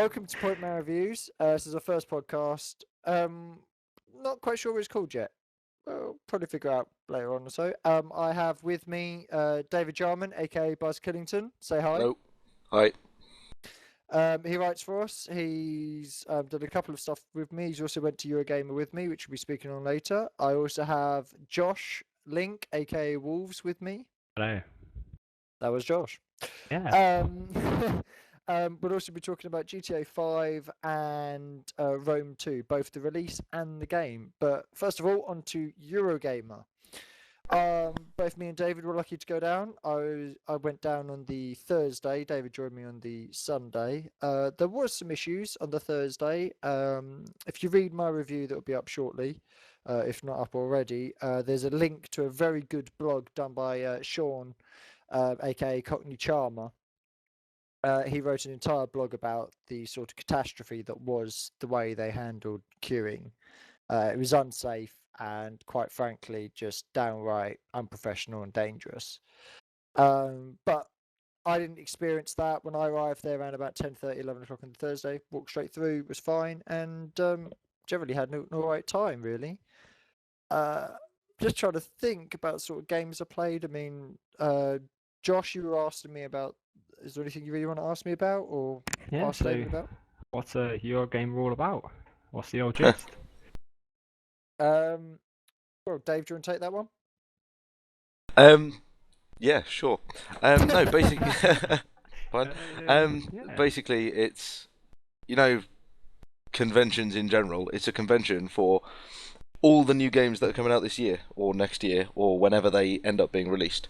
Welcome to Point Man Reviews. This is our first podcast. Not quite sure what it's called yet. We'll probably figure out later on or so. I have with me David Jarman, aka Buzz Killington. Say hi. Hello. Hi. He writes for us. He's done a couple of stuff with me. He's also went to Eurogamer with me, which we'll be speaking on later. I also have Josh Link, aka Wolves, with me. Hello. That was Josh. Yeah. We'll also be talking about GTA 5 and Rome 2, both the release and the game. But first of all, on to Eurogamer. Both me and David were lucky to go down. I went down on the Thursday. David joined me on the Sunday. There was some issues on the Thursday. If you read my review, that will be up shortly, if not up already. There's a link to a very good blog done by Sean, aka Cockney Charmer. He wrote an entire blog about the sort of catastrophe that was the way they handled queuing. It was unsafe and, quite frankly, just downright unprofessional and dangerous. But I didn't experience that when I arrived there around about 10:30, 11 o'clock on the Thursday. Walked straight through, was fine, and generally had an alright time, really. Just trying to think about sort of games I played. I mean, Josh, you were asking me about. Is there anything you really want to ask me about, or ask David about? What's your game all about? What's the old gist? Well, Dave, do you want to take that one? Yeah, sure. No, basically, fine. Yeah. Basically, it's conventions in general. It's a convention for all the new games that are coming out this year or next year or whenever they end up being released.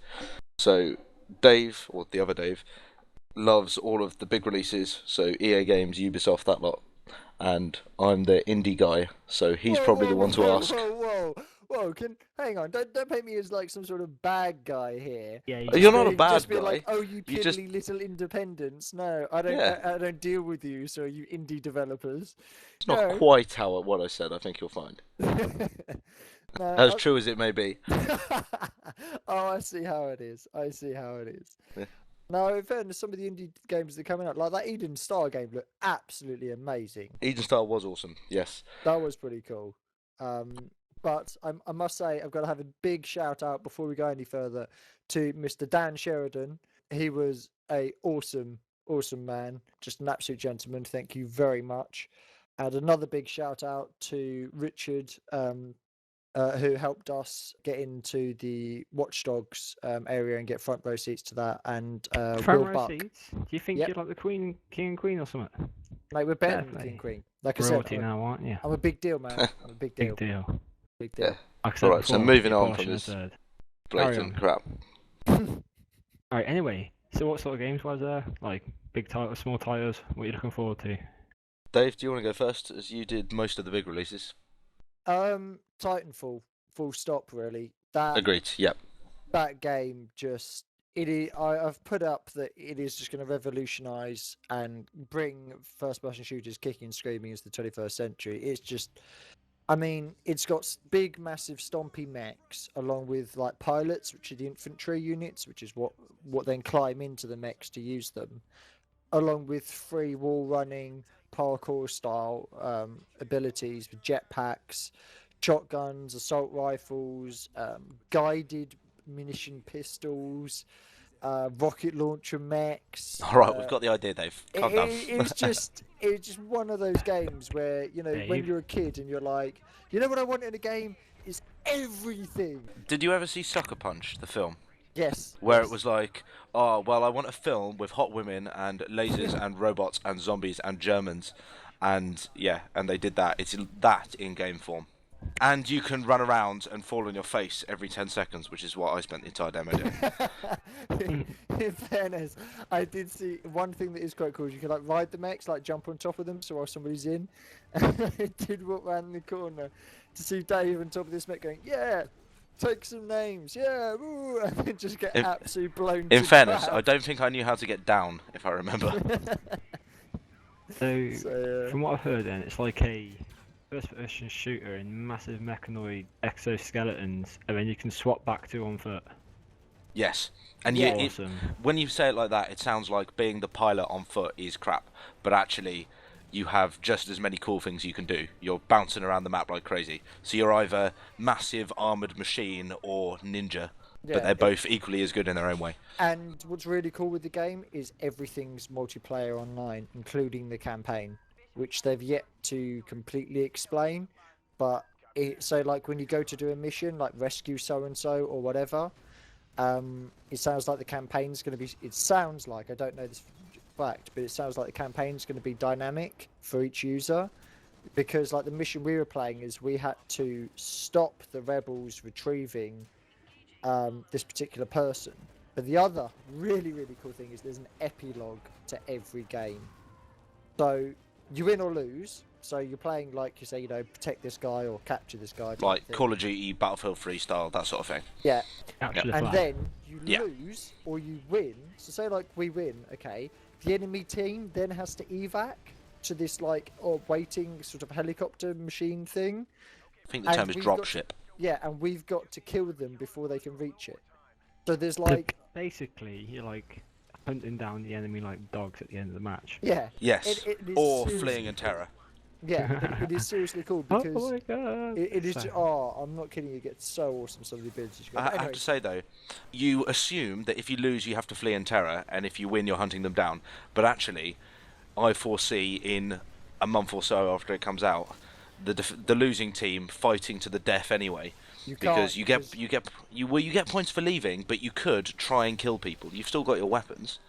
So Dave, or the other Dave, loves all of the big releases. So EA Games, Ubisoft, that lot. And I'm the indie guy, so he's probably the one to ask. Whoa! Hang on! Don't paint me as like some sort of bad guy here. Yeah, You're not a bad just be guy. Like, oh, you piddly little independents. No, I don't. Yeah. I don't deal with you. So you indie developers. It's not quite what I said. I think you'll find. No, As true as it may be. Oh, I see how it is. Yeah. Now, in fairness, some of the indie games that are coming out, like that Eden Star game, looked absolutely amazing. Eden Star was awesome. Yes. That was pretty cool. But I must say, I've got to have a big shout out before we go any further to Mr. Dan Sheridan. He was a awesome man, just an absolute gentleman. Thank you very much. And another big shout out to Richard, who helped us get into the Watch Dogs area and get front row seats to that. And front Will row Buck. seats? Do you think Yep. you're like the King and Queen or something? Mate, we're better than Definitely. King Queen. Like Royalty I said, now, aren't you? I'm a big deal, man. I'm a big deal. Big deal. Big deal. Yeah. Like I said Alright, so before, moving the on from portion this is third. blatant crap. Alright, anyway, so what sort of games was there? Like big titles, small titles? What are you looking forward to? Dave, do you want to go first, as you did most of the big releases? Titanfall, full stop. Really, that Agreed. Yep. that game just I've put up that it is just going to revolutionise and bring first-person shooters kicking and screaming into the 21st century. It's just, I mean, it's got big, massive, stompy mechs along with like pilots, which are the infantry units, which is what then climb into the mechs to use them, along with free wall running, parkour style abilities with jetpacks, shotguns, assault rifles, guided munition pistols, rocket launcher mechs. Alright, we've got the idea, Dave. Calm down. It was just one of those games where, when you're a kid and you're like, what I want in a game is everything. Did you ever see Sucker Punch, the film? Yes. Where it was like, oh, well, I want a film with hot women and lasers and robots and zombies and Germans. And yeah, and they did that. It's that in game form. And you can run around and fall on your face every 10 seconds, which is what I spent the entire demo doing. In fairness, I did see one thing that is quite cool. You can like ride the mechs, like jump on top of them, so while somebody's in, and I did walk around the corner to see Dave on top of this mech going, yeah, take some names, yeah, woo, and then just get absolutely blown. In fairness, I don't think I knew how to get down, if I remember. So from what I've heard, then it's like a first-person shooter in massive mechanoid exoskeletons, and then you can swap back to on foot. Yes, and Awesome. when you say it like that, it sounds like being the pilot on foot is crap, but actually, you have just as many cool things you can do. You're bouncing around the map like crazy. So you're either massive armoured machine or ninja, but they're both equally as good in their own way. And what's really cool with the game is everything's multiplayer online, including the campaign, which they've yet to completely explain. But so like when you go to do a mission, like rescue so and so or whatever, it sounds like the campaign's going to be. It sounds like, I don't know this fact, but it sounds like the campaign's going to be dynamic for each user, because like the mission we were playing is we had to stop the rebels retrieving this particular person. But the other really, really cool thing is there's an epilogue to every game. So you win or lose. So you're playing, like you say, you know, protect this guy or capture this guy. Like Call of Duty, Battlefield Freestyle, that sort of thing. Yeah. Capture the And flag. then you lose or you win. So say like we win, okay. The enemy team then has to evac to this like waiting sort of helicopter machine thing. I think the term is dropship. Yeah, and we've got to kill them before they can reach it. So there's like... Basically, you're like hunting down the enemy like dogs at the end of the match. Yeah. Yes. Or fleeing in terror. Yeah, it is seriously cool because Oh my god! it is. I'm not kidding you. It gets so awesome. Some of the abilities you got. I have to say though, you assume that if you lose, you have to flee in terror, and if you win, you're hunting them down. But actually, I foresee in a month or so after it comes out, the losing team fighting to the death anyway. Because you get points for leaving, but you could try and kill people. You've still got your weapons.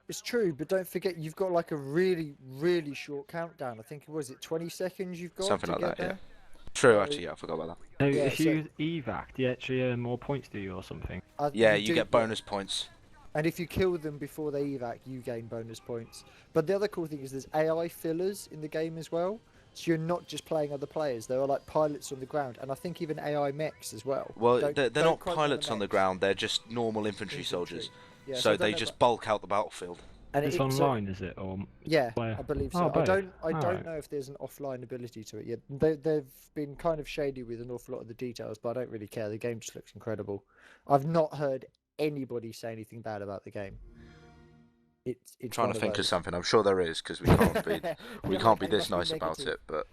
It's true, but don't forget you've got like a really, really short countdown. I think was it 20 seconds you've got Something to like get that, there? yeah. True, actually, yeah, I forgot about that. So Yeah, if you evac, do you actually earn more points, do you, or something? Yeah, you do, get bonus points. And if you kill them before they evac, you gain bonus points. But the other cool thing is there's AI fillers in the game as well. So you're not just playing other players. There are like pilots on the ground, and I think even AI mechs as well. Well, they're not pilots on the ground. They're just normal infantry soldiers. Yeah, so they just bulk out the battlefield. And It's online, is it, or yeah, player? I believe so. Oh, I both. don't Alright. know if there's an offline ability to it yet. They've been kind of shady with an awful lot of the details, but I don't really care. The game just looks incredible. I've not heard anybody say anything bad about the game. It's Trying to think of something. I'm sure there is, because we can't be we can't be this nice about it. But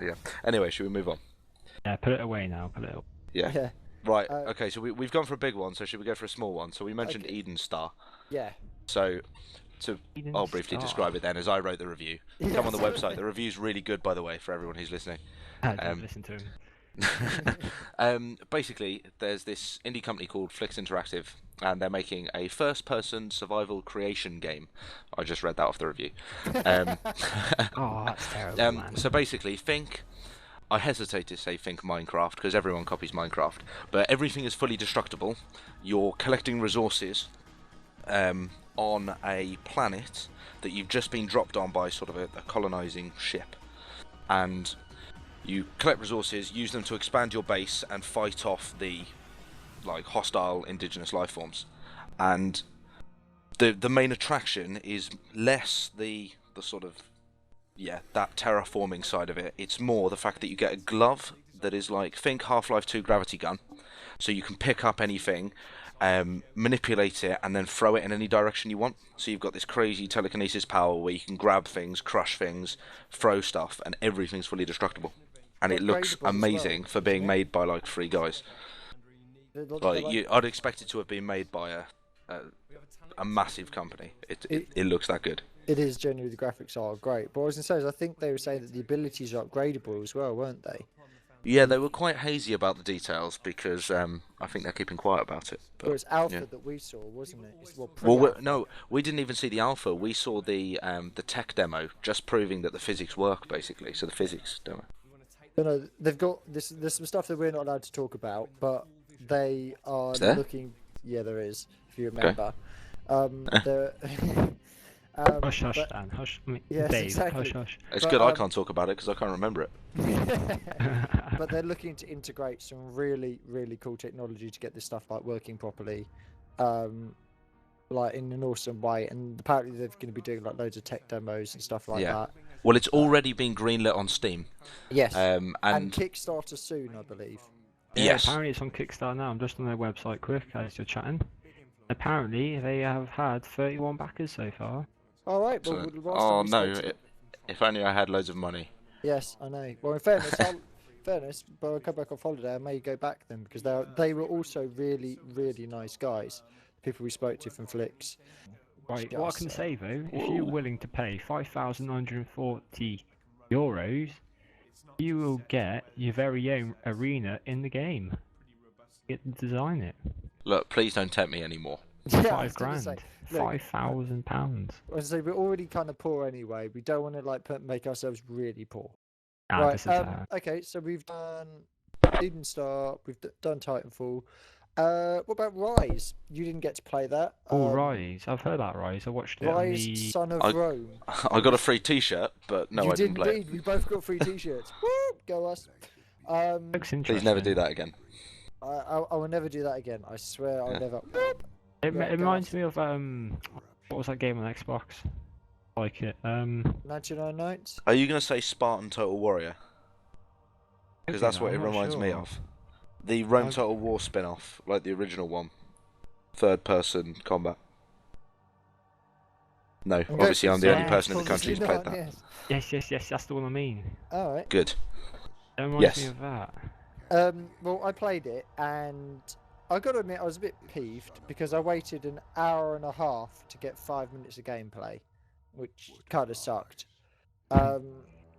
yeah. Anyway, should we move on? Yeah, put it away now. Put it away. Yeah. Right. Okay. So we've gone for a big one. So should we go for a small one? So we mentioned Okay. Eden Star. Yeah. So I'll briefly Star. describe it then, as I wrote the review. Come on the website. The review's really good, by the way, for everyone who's listening. Don't listen to him. Basically, there's this indie company called Flix Interactive, and they're making a first-person survival creation game. I just read that off the review. Oh, that's terrible, man. So basically, I hesitate to say think Minecraft, because everyone copies Minecraft, but everything is fully destructible. You're collecting resources on a planet that you've just been dropped on by sort of a colonizing ship, and you collect resources, use them to expand your base and fight off the hostile indigenous life forms. And the main attraction is less the sort of that terraforming side of it. It's more the fact that you get a glove that is think Half-Life 2 gravity gun, so you can pick up anything, manipulate it, and then throw it in any direction you want. So you've got this crazy telekinesis power where you can grab things, crush things, throw stuff, and everything's fully destructible. And it looks amazing for being made by 3 guys. I'd expect it to have been made by a massive company. It looks that good. It is genuinely, the graphics are great. But what I was going to say is I think they were saying that the abilities are upgradable as well, weren't they? Yeah, they were quite hazy about the details because I think they're keeping quiet about it. But It was alpha that we saw, wasn't it? Well, no, we didn't even see the alpha. We saw the tech demo, just proving that the physics work, basically. So the physics demo. No, they've got this. There's some stuff that we're not allowed to talk about, but they are Is there? looking. Yeah, there is. If you remember, they're. Hush, hush, Dan. Hush. I mean, Yes, Dave. exactly. Hush, hush. It's But, good I can't talk about it because I can't remember it. But they're looking to integrate some really, really cool technology to get this stuff working properly, in an awesome way. And apparently they're going to be doing loads of tech demos and stuff like that. Well, it's already been greenlit on Steam. Yes. And Kickstarter soon, I believe. Yeah, yes. apparently it's on Kickstarter now. I'm just on their website quick as you're chatting. Apparently they have had 31 backers so far. All right. Well, Excellent. last time we spoke to them- If only I had loads of money. Yes, I know. Well, in fairness, but I'll come back off holiday. I may go back then because they were also really, really nice guys. People we spoke to from Flicks. Right, what I can Just, say though, if you're Whoa. willing to pay €5,940, you will get your very own arena in the game. Get to design it. Look, please don't tempt me anymore. yeah, I was Five going to say, grand. look, £5,000. I was gonna say we're already kind of poor anyway. We don't want to like make ourselves really poor. Ah, Right. just a tad. Okay. So we've done Eden Star. We've done Titanfall. What about Rise? You didn't get to play that. Oh, Rise. I've heard that Rise. I watched it on Rise, the... Son of I- Rome. I got a free T-shirt, but no, You I did didn't play indeed. We both got free T-shirts. Woo! Go us. Looks it. Please never do interesting. that again. I will never do that again. I swear I'll Yeah. never. It Yeah, reminds gas. me of what was that game on Xbox? Like it. 99 Nights. Are you gonna say Spartan Total Warrior? Because Okay, that's what it I'm not reminds me sure. of. The Rome I'm- Total War spin-off, like the original one. Third-person combat. No, I'm going obviously for I'm the only Yes, person in the country obviously who's played not, that. Yes. Yes, that's the one I mean. All right. Good. It reminds Yes. me of that. Well, I played it, and I got to admit, I was a bit peeved because I waited an hour and a half to get 5 minutes of gameplay, which kind of sucked.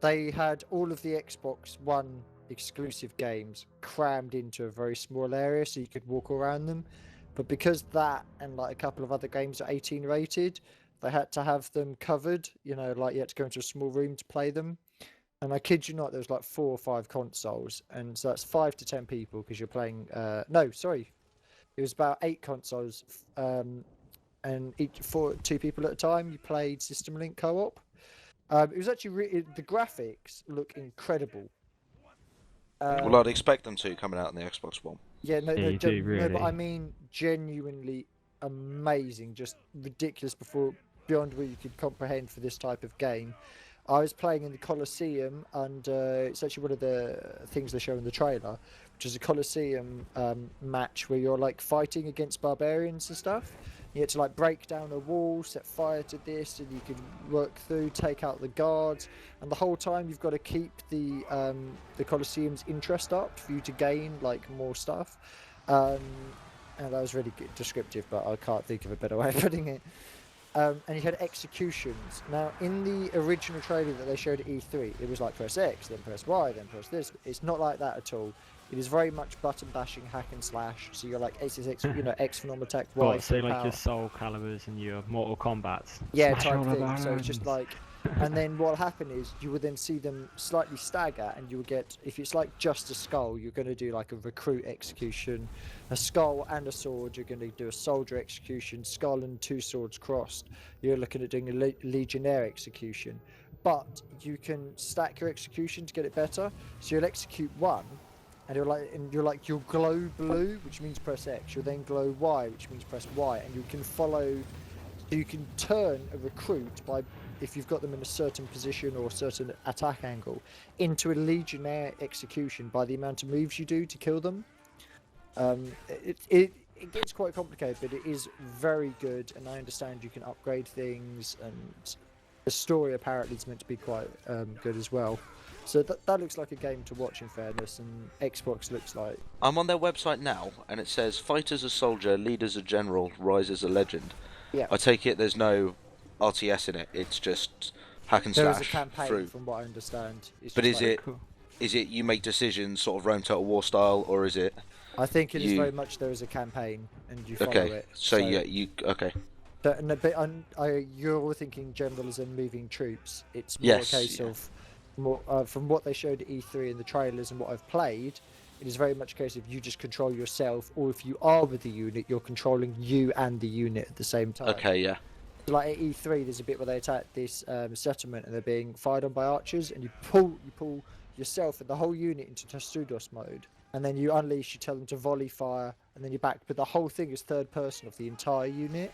They had all of the Xbox One exclusive games crammed into a very small area so you could walk around them. But because that and like a couple of other games are 18 rated, they had to have them covered. You know, like you had to go into a small room to play them. And I kid you not, there was like 4 or 5 consoles, and so that's 5 to 10 people because you're playing. No, sorry, it was about 8 consoles, and each for 2 people at a time. You played System Link co-op. It was actually the graphics look incredible. Well, I'd expect them to coming out on the Xbox One. Yeah, no, Yeah, no, you do, no, but I really. mean genuinely amazing, just ridiculous beyond what you could comprehend for this type of game. I was playing in the Colosseum, and it's actually one of the things they show in the trailer, which is a Colosseum match where you're like fighting against barbarians and stuff. You had to like break down a wall, set fire to this, and you could work through, take out the guards, and the whole time you've got to keep the Colosseum's interest up for you to gain like more stuff. And that was really good, descriptive, but I can't think of a better way of putting it. And you had executions. Now, in the original trailer that they showed at E3, it was like press X, then press Y, then press this. It's not like that at all. It is very much button bashing, hack and slash. So you're like X is X, X for normal attack, Y What, for say like power. your Soul Calibers and your Mortal Kombats? Yeah, Smash type all the thing. So it's just barons. like, and then what'll happen is you will then see them slightly stagger, and you will get, if it's like just a skull, you're going to do like a recruit execution, a skull and a sword. You're going to do a soldier execution, skull and 2 swords crossed. You're looking at doing a legionnaire execution, but you can stack your execution to get it better. So you'll execute one, and you'll glow blue, which means press X. You'll then glow Y, which means press Y, and you can follow. So you can turn a recruit by, if you've got them in a certain position or a certain attack angle, into a legionnaire execution by the amount of moves you do to kill them. It gets quite complicated, but it is very good, and I understand you can upgrade things, and the story apparently is meant to be quite good as well. So that looks like a game to watch, in fairness, and Xbox looks like. I'm on their website now, and it says fight as a soldier, lead as a general, rise as a legend. Yeah. I take it there's no RTS in it. It's just hack and There is slash a campaign, through. from what I understand. It's But just is like, it Cool. is it you make decisions sort of Rome Total War style, or is it I think it is you- very much there is a campaign, and you follow okay? it. So yeah, you okay? But, no, but you're all thinking generals and moving troops. It's more Yes, a case yeah. of from what they showed at E3 in the trailers and what I've played. It is very much a case of you just control yourself, or if you are with the unit, you're controlling you and the unit at the same time. Okay, yeah. Like at E3, there's a bit where they attack this settlement and they're being fired on by archers, and you pull yourself and the whole unit into Testudos mode, and then you unleash. You tell them to volley fire, and then you're back. But the whole thing is third person of the entire unit.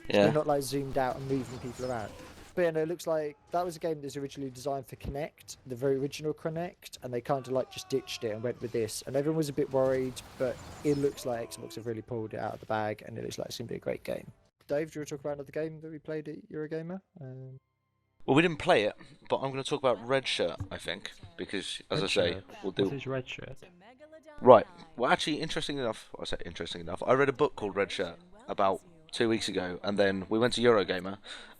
Yeah. You're not like zoomed out and moving people around. But yeah, no, it looks like that was a game that was originally designed for Kinect, the very original Kinect, and they kind of like just ditched it and went with this. And everyone was a bit worried, but it looks like Xbox have really pulled it out of the bag, and it looks like it's going to be a great game. Dave, do you want to talk about another game that we played at Eurogamer? Well, we didn't play it, but I'm going to talk about Red Shirt, I think, because, as I say, we'll do... What is red shirt? Right. Well, actually, interesting enough, I read a book called Red Shirt about 2 weeks ago, and then we went to Eurogamer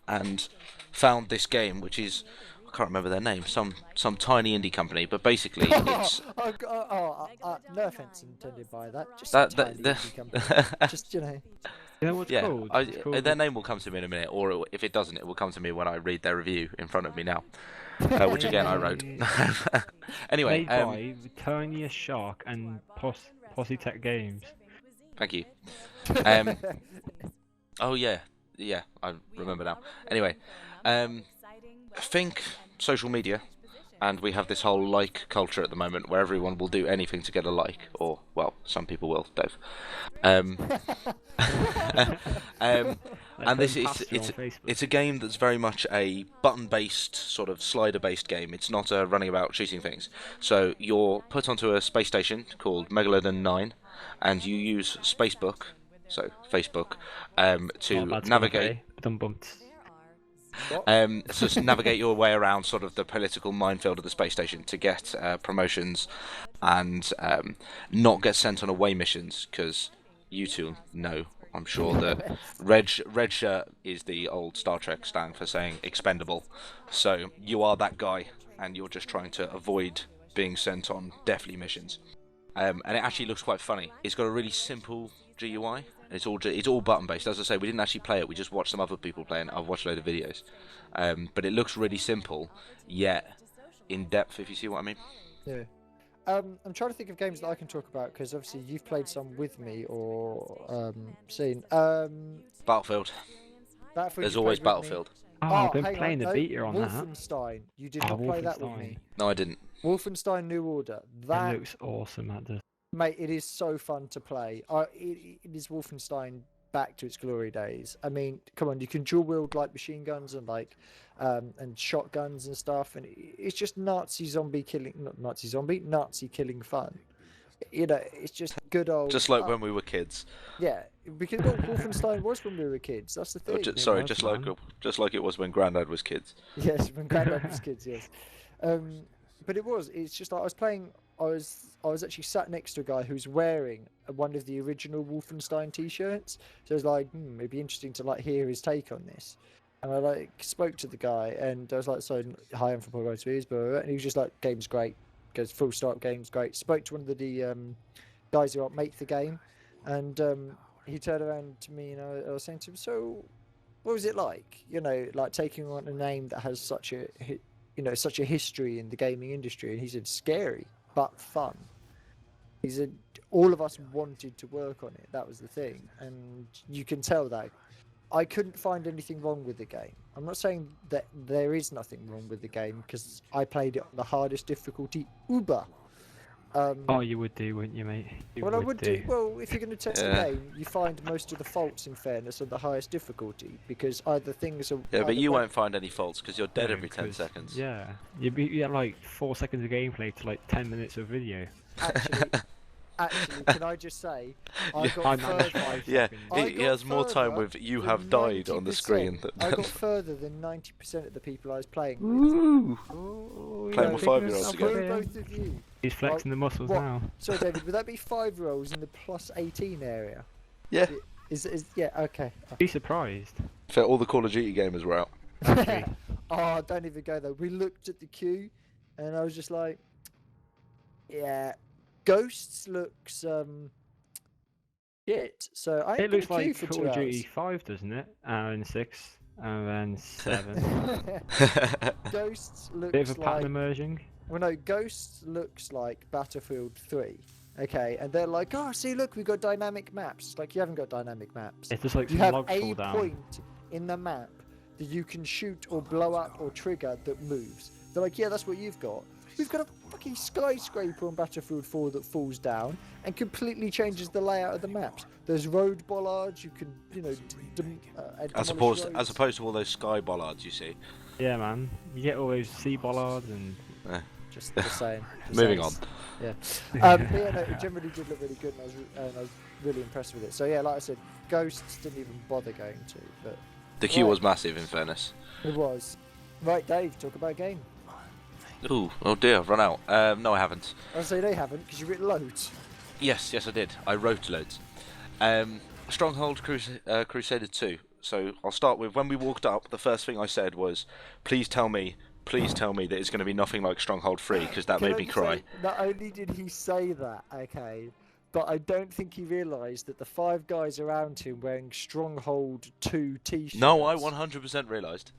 and found this game, which is... I can't remember their name, some tiny indie company, but basically it's... No offense intended by that. Just That- a that- tiny that- indie company. Just, you know. You know what's Yeah, called? It's called their name will come to me in a minute, or if it doesn't, it will come to me when I read their review in front of me now, which again I wrote. Anyway, Made by the tiniest shark and Posse Tech Games. thank you. Oh yeah, I remember now. Anyway, think social media, and we have this whole like culture at the moment where everyone will do anything to get a like, or well, some people will, Dave. And this is it's a game that's very much a button-based sort of slider-based game. It's not running about shooting things. So you're put onto a space station called Megalodon 9, and you use Facebook, so Facebook, to navigate. So navigate your way around sort of the political minefield of the space station to get promotions and not get sent on away missions, because you two know, I'm sure, that red shirt is the old Star Trek slang for saying expendable. So you are that guy, and you're just trying to avoid being sent on deathly missions. And it actually looks quite funny. It's got a really simple GUI. It's all button based. As I say, we didn't actually play it. We just watched some other people playing it. I've watched a load of videos, but it looks really simple, yet in depth. If you see what I mean. Yeah. I'm trying to think of games that I can talk about, because obviously you've played some with me or seen. Battlefield. There's always Battlefield. Oh, I've been hang playing on, the beta on that. Wolfenstein. You did not play that with me. No, I didn't. Wolfenstein New Order. That It looks awesome, that does. Mate, it is so fun to play. It is Wolfenstein back to its glory days. I mean, come on, you can dual wield like machine guns and like and shotguns and stuff, and it's just Nazi killing fun. You know, it's just good old. Just like when we were kids. Yeah, because well, Wolfenstein was when we were kids. That's the thing. Just like it was when Grandad was kids. Yes, when Grandad was kids. Yes, but it's just like I was playing. I was actually sat next to a guy who's wearing one of the original Wolfenstein T-shirts. So I was like, it'd be interesting to like hear his take on this. And I like spoke to the guy, and I was like, "So hi, I'm from Pogo Tweez," and he was just like, "Game's great." Goes full stop. Game's great. Spoke to one of the guys who make the game, and he turned around to me, and I was saying to him, "So, what was it like? You know, like taking on a name that has such a history in the gaming industry?" And he said, "Scary, but fun." He said, "All of us wanted to work on it. That was the thing, and you can tell that." I couldn't find anything wrong with the game. I'm not saying that there is nothing wrong with the game, because I played it on the hardest difficulty, Uber. Oh, you would do, wouldn't you, mate? I would do. Well, if you're going to test a game, you find most of the faults, in fairness, on the highest difficulty, because either things are... Yeah, but you won't find any faults, because you're dead every 10 seconds. Yeah, you get like 4 seconds of gameplay to like 10 minutes of video. Actually, can I just say, I got further. Yeah, he has more time with "you have died" on the screen. I got further than 90% of the people I was playing with. Ooh, Playing with 5-year-olds again. Both of you. He's flexing the muscles now. Sorry, David, would that be 5-year-olds in the plus 18 area? Yeah. Yeah, okay. Be surprised. So all the Call of Duty gamers were out. Oh, don't even go there. We looked at the queue, and I was just like, yeah. Ghosts looks shit. So I It looks like for Call 2 of Duty hours. 5, doesn't it? And 6, and then 7. Ghosts looks Bit of a like pattern emerging. well, no, Ghosts looks like Battlefield 3. Okay, and they're like, oh, see, look, we've got dynamic maps. It's like, you haven't got dynamic maps. It's just like You some have logs fall a down. point in the map that you can shoot or blow up or trigger that moves. They're like, yeah, that's what you've got. We've got a fucking skyscraper on Battlefield 4 that falls down and completely changes the layout of the maps. There's road bollards, you can, As demolish opposed to all those sky bollards you see. Yeah, man. You get all those sea bollards and... Just the same. Moving on. Yeah. But yeah, no, it generally did look really good, and I was really impressed with it. So yeah, like I said, Ghosts didn't even bother going to, but... The queue was massive, in fairness. It was. Right, Dave, talk about a game. Ooh, oh dear, I've run out. No, I haven't. I say they haven't, because you've written loads. Yes, I did. I wrote loads. Stronghold Crusader 2. So I'll start with when we walked up. The first thing I said was, please tell me that it's going to be nothing like Stronghold 3, because that Can made I me just cry. say, not only did he say that, okay, but I don't think he realised that the 5 guys around him wearing Stronghold 2 t-shirts. No, I 100% realised.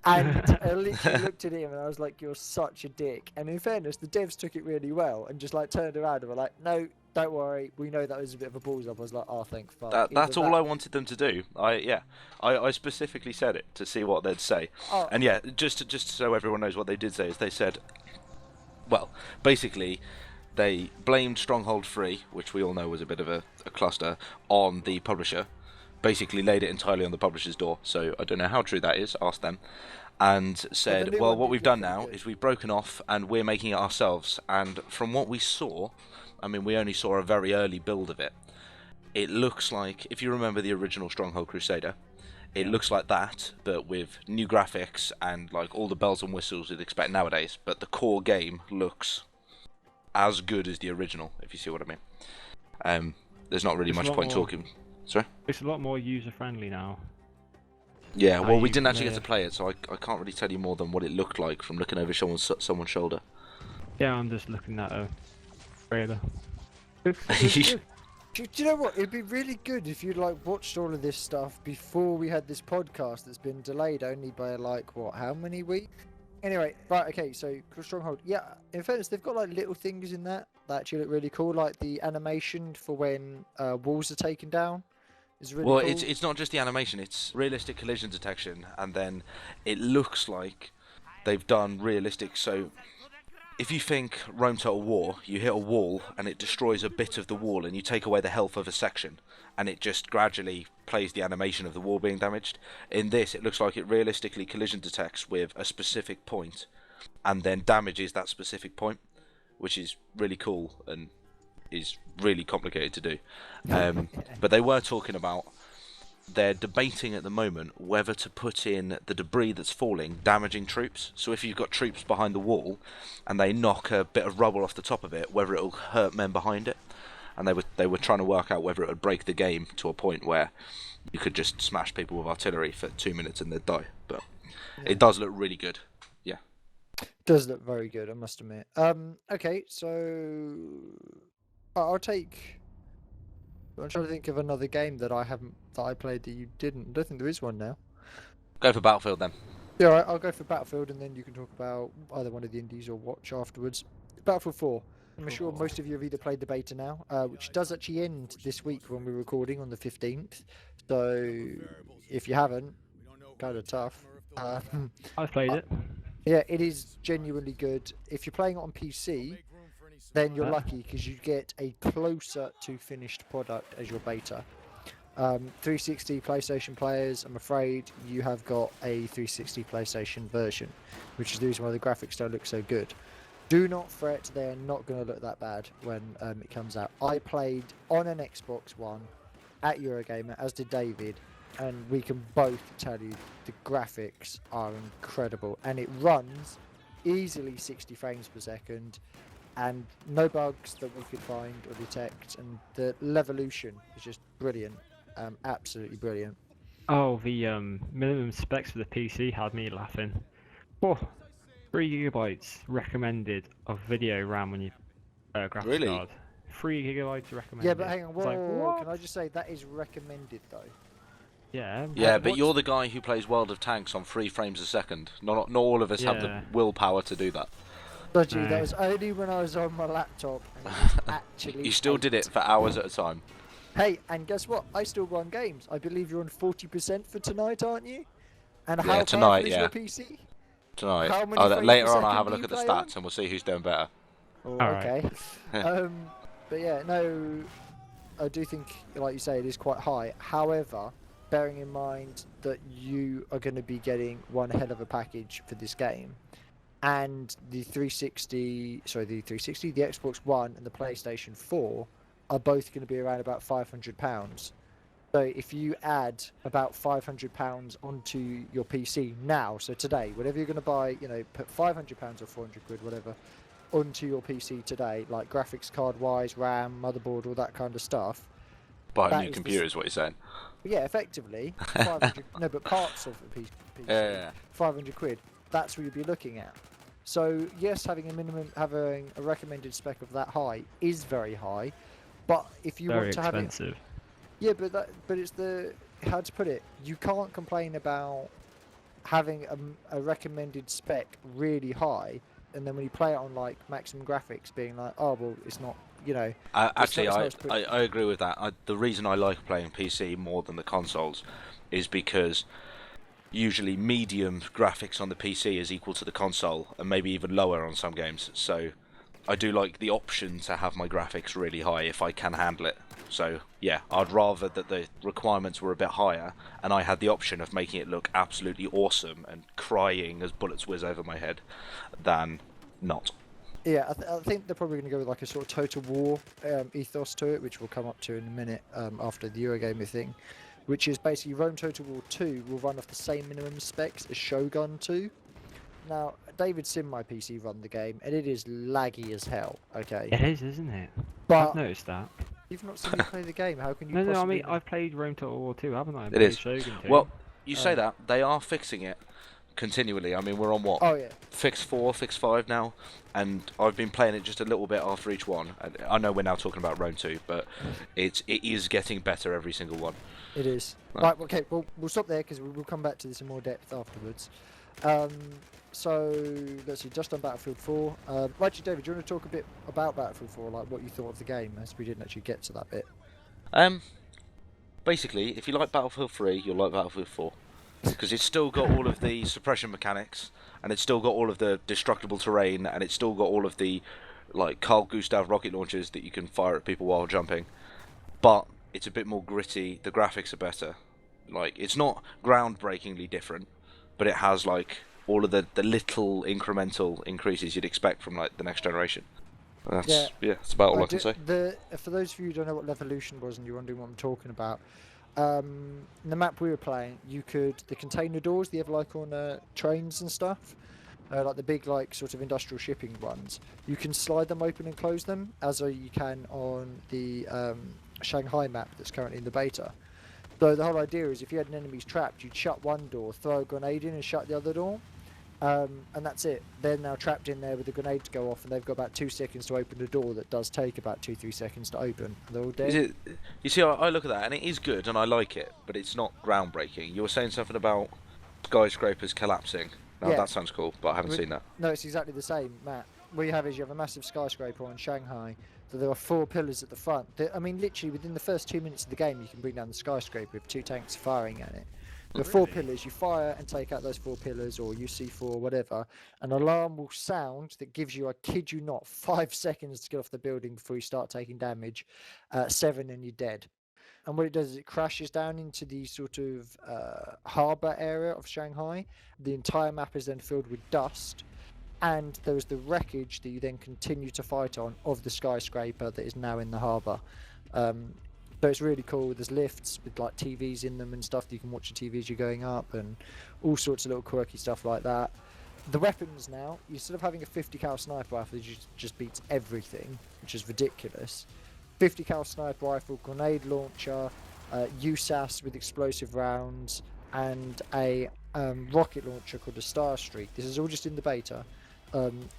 And I literally looked at him and I was like, you're such a dick. And in fairness, the devs took it really well and just like turned around and were like, no, don't worry, we know that was a bit of a balls up. I was like, oh, thank fuck. That's all I wanted them to do. I specifically said it to see what they'd say. Oh, And yeah, just so everyone knows what they did say is they said, well, basically they blamed Stronghold 3, which we all know was a bit of a cluster, on the publisher. Basically laid it entirely on the publisher's door. So I don't know how true that is. Ask them. And said, well, what we've done now is we've broken off and we're making it ourselves. And from what we saw, I mean, we only saw a very early build of it. It looks like, if you remember the original Stronghold Crusader, it looks like that, but with new graphics and like all the bells and whistles you'd expect nowadays. But the core game looks as good as the original, if you see what I mean. There's not really It's a much lot point more- talking. Sorry? It's a lot more user friendly now. Yeah, How well, we you didn't can, actually get to play it, so I can't really tell you more than what it looked like from looking over someone's shoulder. Yeah, I'm just looking at a trailer. Good. do you know what? It'd be really good if you'd like watched all of this stuff before we had this podcast that's been delayed only by like, what, how many weeks? Anyway, right, okay, so Stronghold. Yeah, in fairness, they've got like little things in that actually look really cool, like the animation for when walls are taken down is really Well, cool. it's not just the animation; it's realistic collision detection, and then it looks like they've done realistic. So, if you think Rome Total War, you hit a wall and it destroys a bit of the wall, and you take away the health of a section, and it just gradually plays the animation of the wall being damaged. In this, it looks like it realistically collision detects with a specific point, and then damages that specific point, which is really cool and is really complicated to do. But they were talking about, they're debating at the moment whether to put in the debris that's falling damaging troops. So if you've got troops behind the wall and they knock a bit of rubble off the top of it, whether it'll hurt men behind it. And they were trying to work out whether it would break the game to a point where you could just smash people with artillery for 2 minutes and they'd die. But it does look really good. Yeah. Does look very good, I must admit. Okay, so I'll take. I'm trying to think of another game that I played that you didn't. I don't think there is one now. Go for Battlefield then. Yeah, all right, I'll go for Battlefield, and then you can talk about either one of the indies or watch afterwards. Battlefield 4. I'm sure most of you have either played the beta now, which does actually end this week when we're recording on the 15th. So if you haven't, kind of tough. I've played it. Yeah, it is genuinely good. If you're playing it on PC, then you're lucky because you get a closer to finished product as your beta. 360 PlayStation players, I'm afraid you have got a 360 PlayStation version, which is the reason why the graphics don't look so good. Do not fret, they're not going to look that bad when it comes out. I played on an Xbox One at Eurogamer, as did David, and we can both tell you the graphics are incredible, and it runs easily 60 frames per second, and no bugs that we could find or detect, and the levolution is just brilliant, absolutely brilliant. Oh, the minimum specs for the PC had me laughing. Oh, 3 gigabytes recommended of video RAM on your graphics Really? card. 3 gigabytes recommended. Yeah, but hang on, It's like, what? can I just say that is recommended though? Yeah. Yeah, but what's- you're the guy who plays World of Tanks on 3 frames a second. Not all of us have the Yeah. willpower to do that. Dodgy, No. that was only when I was on my laptop, and it was actually You still did it for hours at a time. Hey, and guess what? I still run games. I believe you're on 40% for tonight, aren't you? And Yeah, how tonight, powerful is yeah. your PC? Tonight. How many frames Later per on, I'll second have a do look you at the play stats on? and we'll see who's doing better. Oh, Alright. okay. But yeah, no, I do think, like you say, it is quite high. However, bearing in mind that you are going to be getting one hell of a package for this game, and the 360, the Xbox One and the PlayStation 4 are both going to be around about £500. So if you add about £500 onto your PC now, so today, whatever you're going to buy, put £500 or 400 quid, whatever, onto your PC today, like graphics card wise, RAM, motherboard, all that kind of stuff. Buy a that new is computer is what you're saying. Yeah, effectively, 500. No, but parts of the PC, Yeah. 500 quid. That's what you'd be looking at. So yes, having a recommended spec of that high is very high, but if you Very want to have it, expensive. yeah, but it's how to put it. You can't complain about having a recommended spec really high, and then when you play it on like maximum graphics, being like, oh well, it's not, Actually, it's not I, as I, I agree with that. The reason I like playing PC more than the consoles is because usually medium graphics on the PC is equal to the console, and maybe even lower on some games. So I do like the option to have my graphics really high if I can handle it. So yeah, I'd rather that the requirements were a bit higher and I had the option of making it look absolutely awesome and crying as bullets whiz over my head than not. Yeah, I think they're probably going to go with like a sort of Total War ethos to it, which we'll come up to in a minute after the Eurogamer thing, which is basically Rome Total War 2 will run off the same minimum specs as Shogun 2. Now, David Sim, my PC, run the game, and it is laggy as hell, okay? It is, isn't it? But I've noticed that. you've not seen me play the game, how can you No, I possibly... mean, I've played Rome Total War 2, haven't I? I've It played is. Shogun 2. Well, you say that, they are fixing it continually. I mean, we're on what? Oh, yeah. Fix 4, Fix 5 now, and I've been playing it just a little bit after each one. And I know we're now talking about Rome 2, but it is getting better every single one. It is. Right. Right, okay, we'll stop there because we'll come back to this in more depth afterwards. So, let's see, just on Battlefield 4. Actually, David, do you want to talk a bit about Battlefield 4, like what you thought of the game, as we didn't actually get to that bit? Basically, if you like Battlefield 3, you'll like Battlefield 4. Because it's still got all of the suppression mechanics, and it's still got all of the destructible terrain, and it's still got all of the like Carl Gustav rocket launchers that you can fire at people while jumping. But it's a bit more gritty. The graphics are better. Like, it's not groundbreakingly different, but it has like all of the little incremental increases you'd expect from like the next generation. That's that's about all I can say. For those of you who don't know what Levolution was and you're wondering what I'm talking about, in the map we were playing, the container doors, the ever like on trains and stuff, like the big like sort of industrial shipping ones, you can slide them open and close them as you can on the Shanghai map that's currently in the beta. So the whole idea is if you had an enemy's trapped, you'd shut one door, throw a grenade in and shut the other door. And that's it. They're now trapped in there with the grenade to go off, and they've got about 2 seconds to open the door that does take about 2-3 seconds to open. They're all dead. You see, I look at that, and it is good, and I like it, but it's not groundbreaking. You were saying something about skyscrapers collapsing. Now, Yeah. that sounds cool, but I haven't seen that. No, it's exactly the same, Matt. What you have is you have a massive skyscraper in Shanghai. So there are 4 pillars at the front. I mean, literally within the first 2 minutes of the game, you can bring down the skyscraper with 2 tanks firing at it. There are 4 pillars. You fire and take out those 4 pillars, or you see 4, whatever. An alarm will sound that gives you, I kid you not, 5 seconds to get off the building before you start taking damage. 7 and you're dead. And what it does is it crashes down into the sort of harbour area of Shanghai. The entire map is then filled with dust. And there is the wreckage that you then continue to fight on of the skyscraper that is now in the harbour. So it's really cool. There's lifts with like TVs in them and stuff that you can watch the TV as you're going up, and all sorts of little quirky stuff like that. The weapons now, instead of having a 50 cal sniper rifle that just beats everything, which is ridiculous. 50 cal sniper rifle, grenade launcher, USAS with explosive rounds, and a rocket launcher called a Star Streak. This is all just in the beta,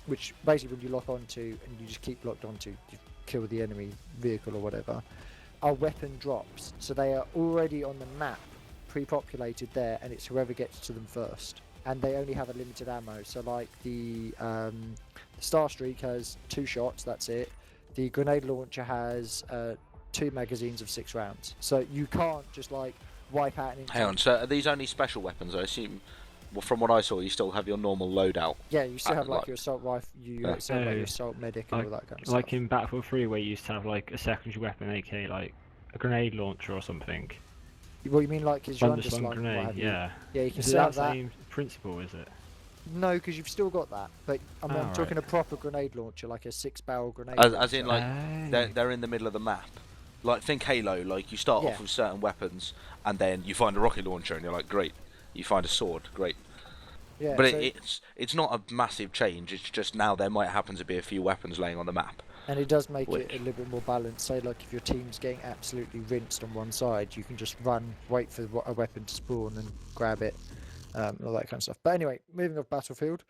which basically when you lock onto and you just keep locked onto, you kill the enemy vehicle or whatever, are weapon drops. So they are already on the map, pre-populated there, and it's whoever gets to them first. And they only have a limited ammo. So like the Star Streak has 2 shots, that's it. The grenade launcher has 2 magazines of 6 rounds. So you can't just like wipe out an Hang on, so are these only special weapons? I assume, well, from what I saw, you still have your normal loadout. Yeah, you still have like your assault rifle, still have like your Oh. assault medic and all that kind of Like stuff. in Battlefield 3, where you used to have like a secondary weapon, aka like a grenade launcher or something. What you mean like is your Underslung underslung and what grenade, have you? yeah. Yeah, you can Is it still that have that. same principle, is it? No, because you've still got that. But I mean, Oh, I'm talking right. a proper grenade launcher, like a 6-barrel grenade As launcher. in, like, Oh. they're in the middle of the map. Like, think Halo. Like, you start Yeah. off with certain weapons, and then you find a rocket launcher, and you're like, great. You find a sword, great. Yeah, But so it's not a massive change. It's just now there might happen to be a few weapons laying on the map. and it does make it Which a little bit more balanced. Say, like if your team's getting absolutely rinsed on one side, you can just run, wait for a weapon to spawn, and grab it, and all that kind of stuff. But anyway, moving off Battlefield.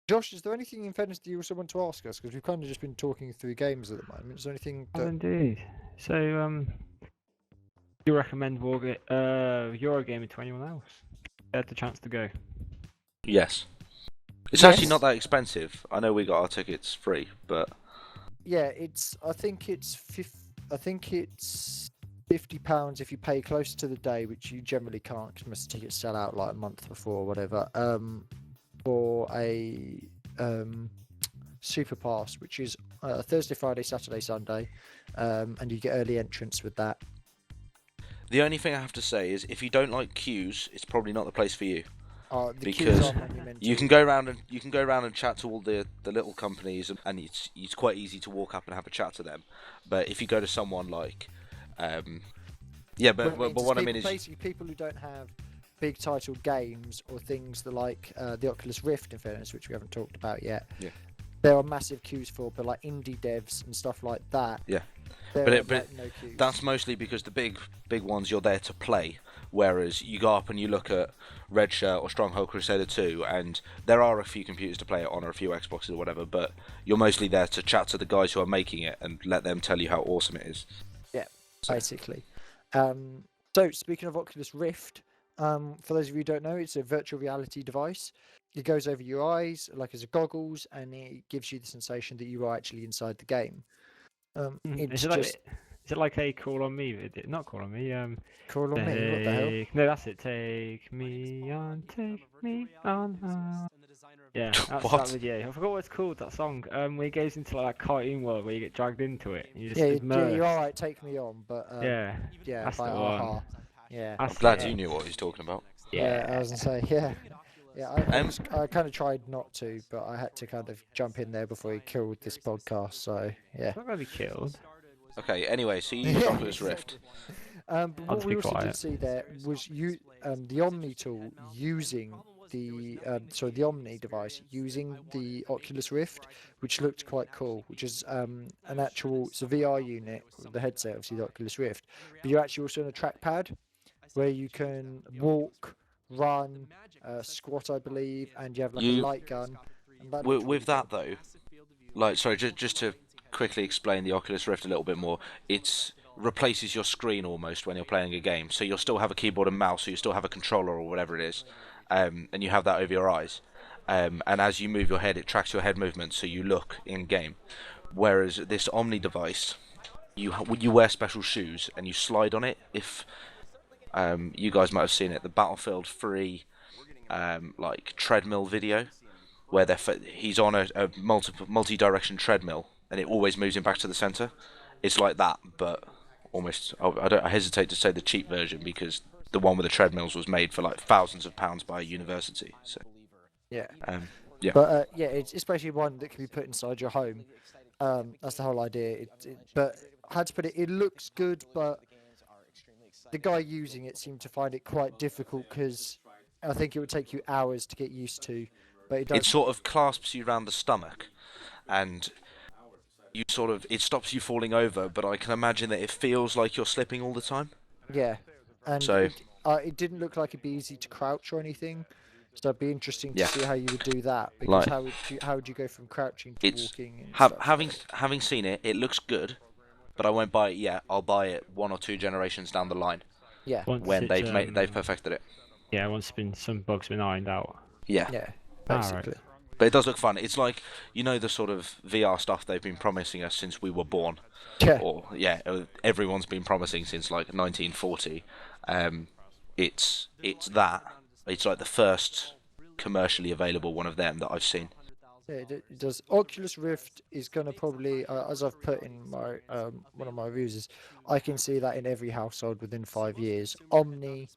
Josh, is there anything in fairness that you also want to ask us? Because we've kind of just been talking through games at the moment. Is there anything Oh, that... indeed. So, you recommend Eurogamer to anyone else? They had the chance to go. yes, it's Yes. actually not that expensive. I know we got our tickets free, but Yeah, I think it's £50 if you pay close to the day, which you generally can't because most tickets sell out like a month before or whatever. For a super pass, which is Thursday, Friday, Saturday, Sunday, and you get early entrance with that. the only thing I have to say is if you don't like queues, it's probably not the place for you. The Because queues are monumental. you can go around and chat to all the little companies, and it's quite easy to walk up and have a chat to them. But if you go to someone like, yeah, but what I mean is basically people who don't have big title games or things that like the Oculus Rift, in fairness, which we haven't talked about yet. Yeah. There are massive queues for, but like indie devs and stuff like that. Yeah. There But are it- no queues. that's mostly because the big ones you're there to play, whereas you go up and you look at Red Shirt or Stronghold Crusader 2, and there are a few computers to play it on or a few Xboxes or whatever, but you're mostly there to chat to the guys who are making it and let them tell you how awesome it is. Yeah, So- basically. So speaking of Oculus Rift, for those of you who don't know, it's a virtual reality device. It goes over your eyes like as a goggles, and it gives you the sensation that you are actually inside the game. It's just Is it like a Call on Me video? Not Call on Me. Call on me. What the hell? No, that's it. Take me on, take me on. Yeah, that's What? that video. I forgot what it's called. That song. Where he goes into like that cartoon world where you get dragged into it. And you just Yeah, immersed. you're all right. Take me on, but Yeah, yeah, that's by the Aha. one. Yeah, I'm That's glad it. you knew what he's talking about. yeah. I was gonna say, yeah, yeah. I kind of tried not to, but I had to kind of jump in there before he killed this podcast. So yeah. It's not gonna be killed. Okay, anyway, so you use Yeah, Oculus Rift. But I'll what just we be also did quiet. see there was the Omni tool using the Omni device using the Oculus Rift, which looked quite cool. Which is an actual it's a VR unit with the headset, obviously the Oculus Rift, but you're actually also on a trackpad where you can walk, run, squat, I believe, and you have like a You- light gun. And that With, looked with really that though, like, sorry, just to quickly explain the Oculus Rift a little bit more, it replaces your screen almost when you're playing a game. So you'll still have a keyboard and mouse, so you still have a controller or whatever it is, and you have that over your eyes. And as you move your head, it tracks your head movements, so you look in game. Whereas this Omni device, you wear special shoes and you slide on it. If you guys might have seen it, the Battlefield 3 like treadmill video where he's on a multi-direction treadmill and it always moves him back to the center. It's like that, but almost. I hesitate to say the cheap version because the one with the treadmills was made for like thousands of pounds by a university. So yeah. yeah, But yeah, it's basically one that can be put inside your home. That's the whole idea. But how to put it, it looks good, but the guy using it seemed to find it quite difficult because I think it would take you hours to get used to. But it sort of clasps you round the stomach, and it stops you falling over. But I can imagine that it feels like you're slipping all the time. yeah, and So it didn't look like it'd be easy to crouch or anything. So it'd be interesting to Yeah. see how you would do that because Like- how would you go from crouching to it's walking? And stuff? having seen it, it looks good, but I won't buy it yet. I'll buy it 1 or 2 generations down the line Yeah, Once when it's, they've perfected it. Yeah, once some bugs been ironed out. Yeah. yeah, Alright. basically. But it does look fun. It's like, the sort of VR stuff they've been promising us since we were born. Yeah, Or, everyone's been promising since like 1940. It's that. It's like the first commercially available one of them that I've seen. yeah, it does. Oculus Rift is going to probably, as I've put in my one of my reviews, is I can see that in every household within 5 years. Omni,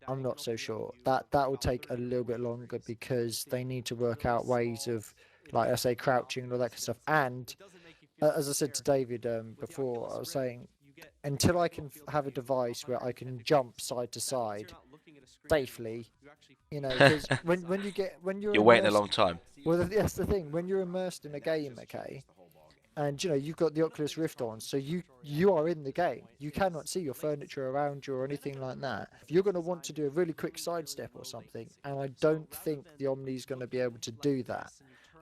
I'm not so sure. That will take a little bit longer because they need to work out ways of, like I say, crouching and all that kind of stuff. And as I said to David before, I was saying until I can have a device where I can jump side to side safely, because when you're You're waiting a immersed, long time. well, that's the thing. When you're immersed in a game, okay, and you've got the Oculus Rift on, so you are in the game. You cannot see your furniture around you or anything like that. You're going to want to do a really quick sidestep or something, and I don't think the Omni's going to be able to do that.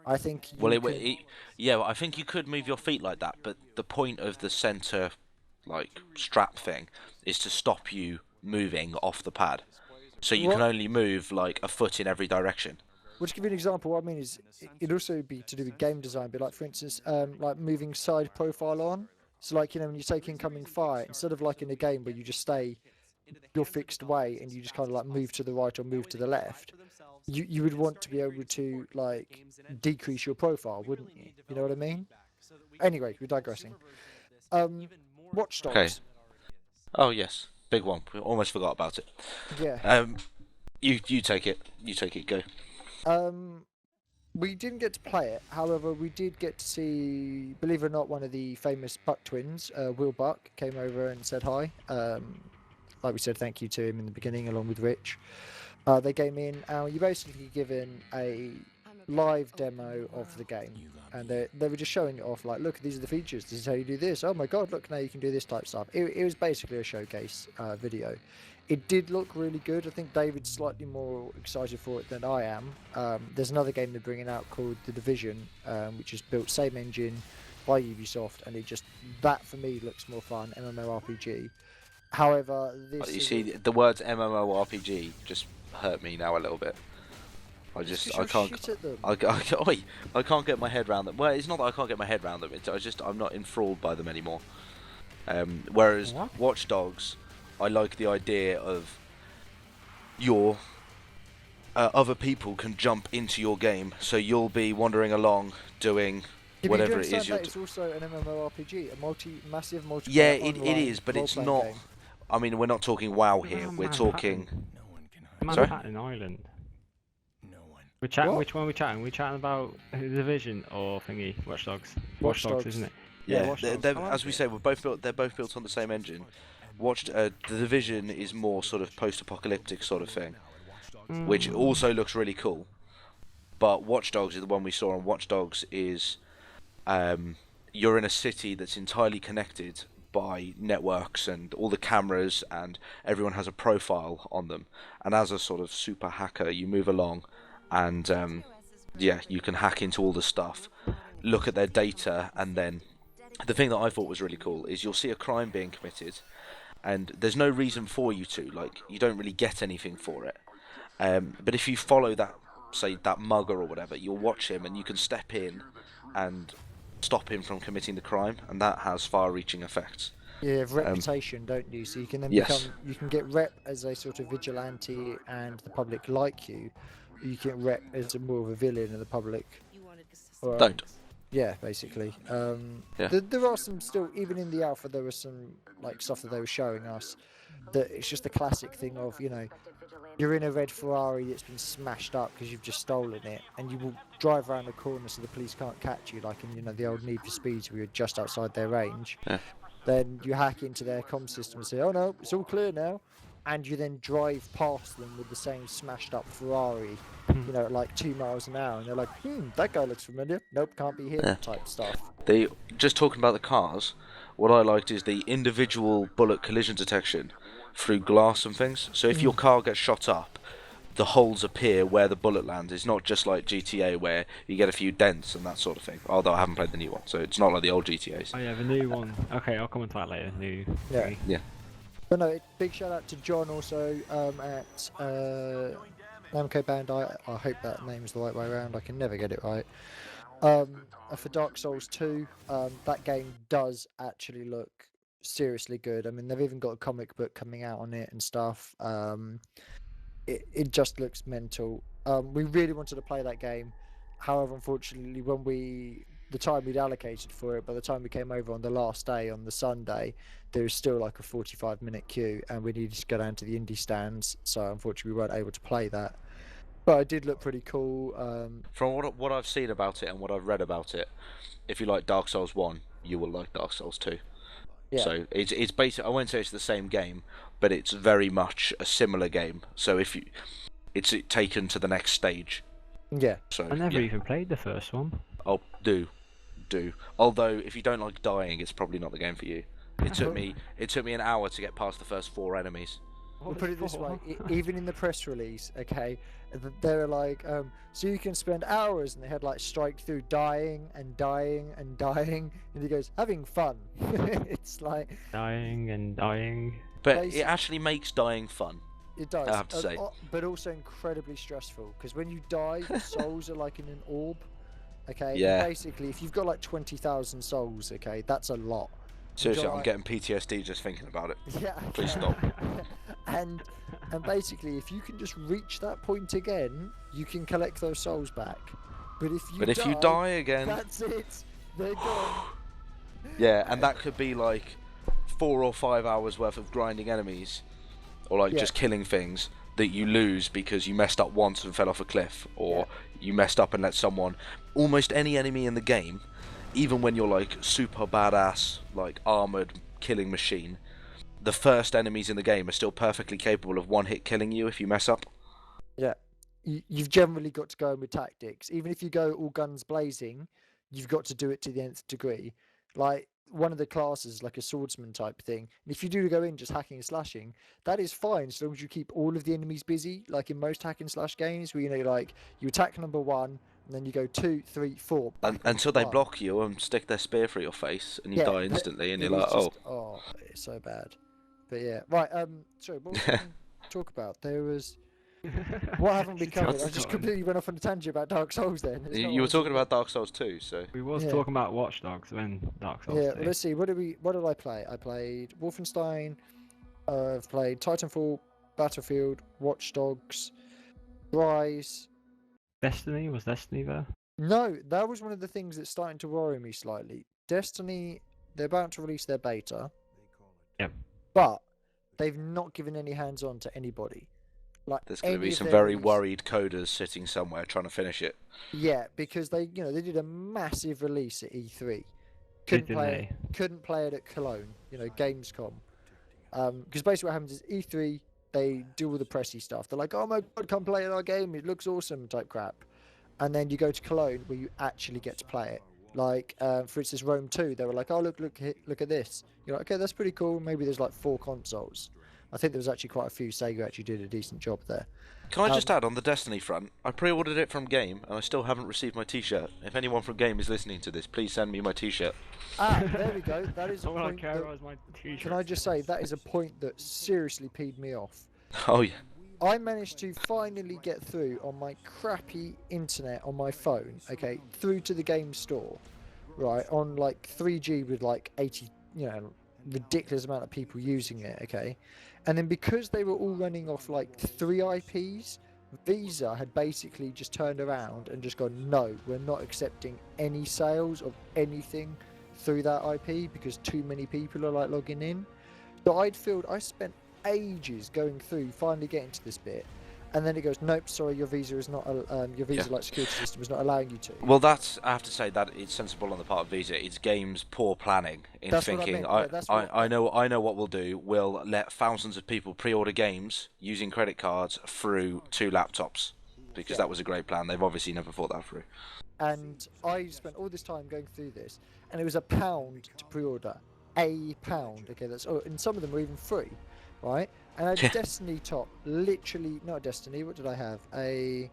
I think Well, you can. yeah, I think you could move your feet like that, but the point of the center, like, strap thing is to stop you moving off the pad. So you can What? only move like a foot in every direction. Well, to give you an example, what I mean is it'd also be to do with game design, but like for instance, like moving side profile on. So like when you take incoming fire, instead of like in a game where you just stay your fixed way and you just kind of like move to the right or move to the left, you would want to be able to like decrease your profile, wouldn't you? You know what I mean? Anyway, we're digressing. Um, Watch Okay. Dogs. Oh yes, big one. We almost forgot about it. Yeah. You take it. You take it. Go. Um, we didn't get to play it. However, we did get to see, believe it or not, one of the famous Buck twins, Will Buck, came over and said hi. Like we said, thank you to him in the beginning, along with Rich. They came in, and you're basically given a live demo of the game, and they were just showing it off. Like, look, these are the features. This is how you do this. Oh my God, look, now you can do this type stuff. It was basically a showcase video. It did look really good. I think David's slightly more excited for it than I am. There's another game they're bringing out called The Division, which is built same engine by Ubisoft, and that for me looks more fun, MMORPG. However, this You is see, the words MMORPG just hurt me now a little bit. I can't. shit at them. I can't get my head around them. Well, it's not that I can't get my head around them. I'm not enthralled by them anymore. Whereas What? Watch Dogs, I like the idea of other people can jump into your game, so you'll be wandering along doing Yeah, but whatever you it is understand you're. that it's also an MMORPG, massive multiplayer Yeah, it online is, but it's role-playing not. game. I mean, we're not talking WoW here. Around We're Manhattan. talking. Manhattan Sorry? Island. We're chatting. What? Which one are we chatting? We're chatting about The Division or thingy? Watch Dogs. Watch Watch Dogs, Dogs. isn't it? Yeah, Watch Dogs. I as like we it. say, they're both built on the same engine. The Division is more sort of post-apocalyptic sort of thing, which also looks really cool. But Watch Dogs is the one we saw, and Watch Dogs is you're in a city that's entirely connected by networks and all the cameras, and everyone has a profile on them. And as a sort of super hacker, you move along, and you can hack into all the stuff, look at their data, and then the thing that I thought was really cool is you'll see a crime being committed, and there's no reason for you to, like, you don't really get anything for it. But if you follow that, say, that mugger or whatever, you'll watch him and you can step in and stop him from committing the crime, and that has far-reaching effects. You have reputation, don't you? So you can then Yes. you can get rep as a sort of vigilante, and the public like you. You can rep as more of a villain, and the public Don't. Yeah, basically. Yeah. There are some still, even in the alpha, there was some like stuff that they were showing us that it's just the classic thing of, you're in a red Ferrari that's been smashed up because you've just stolen it, and you will drive around the corner so the police can't catch you, like in the old Need for Speeds where you're just outside their range. Yeah. Then you hack into their comm system and say, "Oh no, it's all clear now," and you then drive past them with the same smashed up Ferrari, at like 2 miles an hour, and they're like, that guy looks familiar. Nope, can't be him. Yeah. Type stuff. Just talking about the cars, what I liked is the individual bullet collision detection through glass and things. So if your car gets shot up, the holes appear where the bullet lands. It's not just like GTA where you get a few dents and that sort of thing. Although I haven't played the new one, so it's not like the old GTAs. Oh yeah, the new one. Okay, I'll come on to that later. New. Yeah. thingy. Yeah. But no, big shout out to John also at Namco Bandai. I hope that name is the right way around. I can never get it right. For Dark Souls 2, that game does actually look seriously good. I mean, they've even got a comic book coming out on it and stuff. It just looks mental. We really wanted to play that game. However, unfortunately, the time we'd allocated for it, by the time we came over on the last day, on the Sunday, there was still like a 45-minute queue, and we needed to go down to the indie stands, so unfortunately we weren't able to play that. But it did look pretty cool. From what I've seen about it and what I've read about it, if you like Dark Souls 1, you will like Dark Souls 2. Yeah. So it's basic. I won't say it's the same game, but it's very much a similar game. So it's taken to the next stage. Yeah. So I never yeah. even played the first one. Oh, do. Although if you don't like dying, it's probably not the game for you. It took me an hour to get past the first 4 enemies. We'll put it this way, even in the press release, okay, they were like, so you can spend hours, and they had like strike through dying and dying and dying, and he goes, having fun. It's like dying and dying. But it actually makes dying fun. It does. I have to say. But also incredibly stressful, because when you die, your souls are like in an orb. Okay. Yeah. And basically, if you've got like 20,000 souls, okay, that's a lot. Seriously, I'm getting PTSD just thinking about it. Yeah. Please stop. and basically, if you can just reach that point again, you can collect those souls back. But if you die again, that's it. They're gone. Yeah, and that could be like 4 or 5 hours worth of grinding enemies, or like just killing things that you lose because you messed up once and fell off a cliff, or you messed up and let someone. Almost any enemy in the game, even when you're like super badass, like armored killing machine, the first enemies in the game are still perfectly capable of one hit killing you if you mess up. Yeah, you've generally got to go in with tactics. Even if you go all guns blazing, you've got to do it to the nth degree. Like one of the classes, like a swordsman type thing. And if you do go in just hacking and slashing, that is fine as long as you keep all of the enemies busy. Like in most hack and slash games, where like you attack number 1. And then you go 2, 3, 4. Until they block you and stick their spear through your face, and you die instantly, and you're like, oh, it's so bad. But yeah, right. Sorry, what was we going to talk about? There was. What haven't we covered? I just completely went off on a tangent about Dark Souls. Then you were talking about Dark Souls 2, so we was talking about Watch Dogs when Dark Souls. Yeah, well, let's see. What did I play? I played Wolfenstein. I've played Titanfall, Battlefield, Watch Dogs, Rise. Destiny? Was Destiny there? No, that was one of the things that's starting to worry me slightly. Destiny, they're about to release their beta. Yep. But they've not given any hands-on to anybody. Like there's going to be some very worried coders sitting somewhere trying to finish it. Yeah, because they did a massive release at E3. Couldn't play it at Cologne, Gamescom. Because basically what happens is E3, they do all the pressy stuff. They're like, oh my god, come play in our game, it looks awesome, type crap. And then you go to Cologne where you actually get to play it. Like, for instance, Rome 2, they were like, oh, look at this. You're like, okay, that's pretty cool. Maybe there's like 4 consoles. I think there was actually quite a few. Sega actually did a decent job there. Can I just add on the Destiny front? I pre-ordered it from Game, and I still haven't received my T-shirt. If anyone from Game is listening to this, please send me my T-shirt. There we go. That is a All I point. care about is my T-shirt. Can I just say that is a point that seriously peed me off. Oh yeah. I managed to finally get through on my crappy internet on my phone. Okay, through to the game store, right, on like 3G with like 80, ridiculous amount of people using it. Okay. And then because they were all running off like 3 IPs, Visa had basically just turned around and just gone, no, we're not accepting any sales of anything through that IP because too many people are like logging in. So I spent ages going through, finally getting to this bit, and then it goes, nope, sorry, your Visa is not, like security system is not allowing you to. Well, I have to say that it's sensible on the part of Visa. It's Game's poor planning in thinking. I know what we'll do. We'll let thousands of people pre-order games using credit cards through 2 laptops, because that was a great plan. They've obviously never thought that through. And I spent all this time going through this, and it was £1 to pre-order. £1. Okay, and some of them were even free, right? And I had a Destiny top, literally, not a Destiny, what did I have? There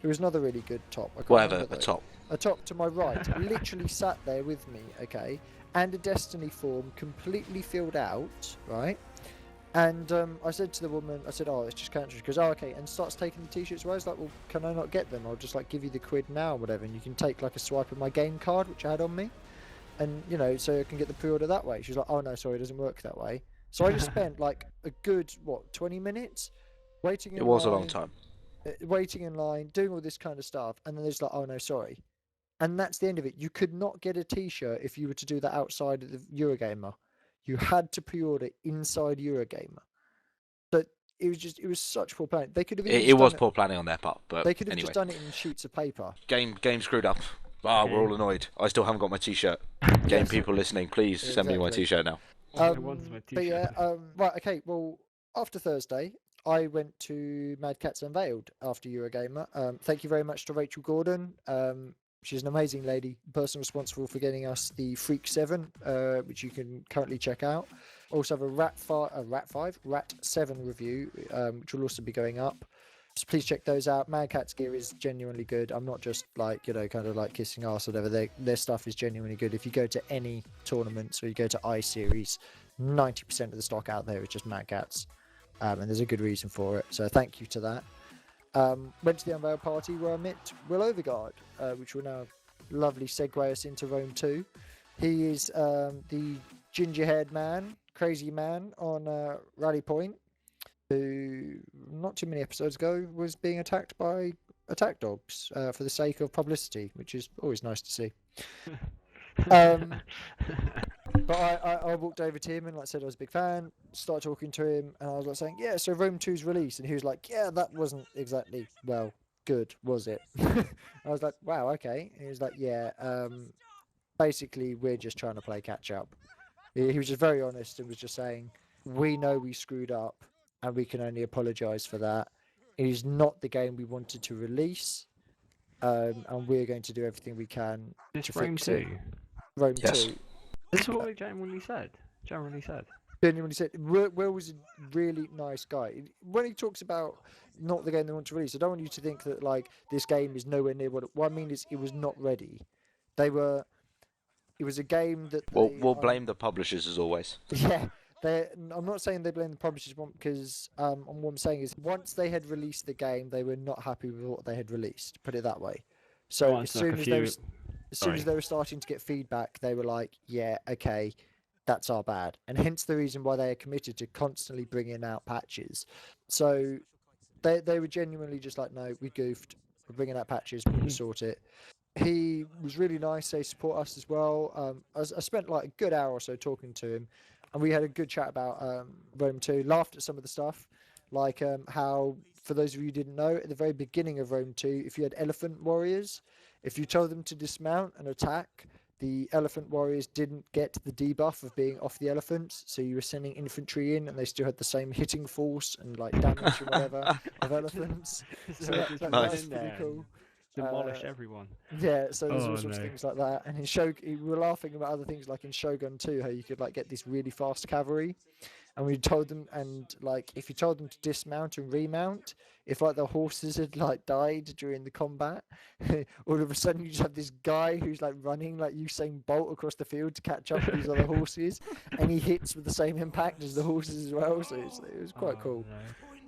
was another really good top. I can't remember a top. A top to my right, literally sat there with me, okay? And a Destiny form completely filled out, right? And I said to the woman, I said, oh, it's just cancelled. She goes, oh, okay, and starts taking the t-shirts away. I was like, well, can I not get them? I'll just like give you the quid now or whatever, and you can take like a swipe of my game card, which I had on me. And, so I can get the pre-order that way. She's like, oh, no, sorry, it doesn't work that way. So I just spent like a good, 20 minutes waiting in line. It was a long time. Waiting in line, doing all this kind of stuff. And then there's like, oh, no, sorry. And that's the end of it. You could not get a t-shirt if you were to do that outside of the Eurogamer. You had to pre-order inside Eurogamer. So it was such poor planning. They could have. It was poor planning on their part, but they could have anyway. just done it in sheets of paper. Game screwed up. We're all annoyed. I still haven't got my T-shirt. Game people listening, please send me my T-shirt now. All I want is my But yeah, t-shirt. right, okay. Well, after Thursday, I went to Mad Cats Unveiled after Eurogamer. Thank you very much to Rachel Gordon. She's an amazing lady, person responsible for getting us the Freak 7, which you can currently check out. Also have a Rat 7 review, which will also be going up. So please check those out. Mad Cat's gear is genuinely good. I'm not just like, kind of like kissing ass or whatever. Their stuff is genuinely good. If you go to any tournaments or you go to iSeries, 90% of the stock out there is just Mad Cats. And there's a good reason for it. So thank you to that. Went to the unveil party where I met Will Overguard, which will now lovely segue us into Rome 2. He is the ginger-haired man, crazy man on Rally Point, who not too many episodes ago was being attacked by attack dogs for the sake of publicity, which is always nice to see. But I walked over to him and like said I was a big fan, started talking to him, and I was like saying, yeah, so Rome 2's released, and he was like, yeah, that wasn't exactly, well, good, was it? I was like, wow, okay. And he was like, yeah, basically we're just trying to play catch up. He was just very honest and was just saying, we know we screwed up and we can only apologise for that. It is not the game we wanted to release, and we're going to do everything we can It's to Rome fix 2. it. Rome Yes. 2. This is what they genuinely said. Genuinely said. Genuinely said, Will was a really nice guy. When he talks about not the game they want to release, I don't want you to think that like this game is nowhere near what I mean is it was not ready. It was a game that We'll blame the publishers as always. Yeah, I'm not saying they blame the publishers because what I'm saying is once they had released the game, they were not happy with what they had released. Put it that way. So as soon as they were starting to get feedback, they were like, "Yeah, okay, that's our bad," and hence the reason why they are committed to constantly bringing out patches. So they were genuinely just like, "No, we goofed. We're bringing out patches. We're going to sort it." He was really nice. They support us as well. I spent like a good hour or so talking to him, and we had a good chat about Rome 2. Laughed at some of the stuff, like how, for those of you who didn't know, at the very beginning of Rome 2, if you had elephant warriors, if you told them to dismount and attack, the elephant warriors didn't get the debuff of being off the elephants, so you were sending infantry in, and they still had the same hitting force and like damage and whatever of elephants. So that was pretty cool. Demolish everyone. Yeah, so there's all sorts of no. things like that. And in we were laughing about other things like in Shogun 2, how you could like get this really fast cavalry. And we told them, and like if you told them to dismount and remount, if like the horses had like died during the combat, all of a sudden you just have this guy who's like running like Usain Bolt across the field to catch up with these other horses, and he hits with the same impact as the horses as well. So it was quite cool.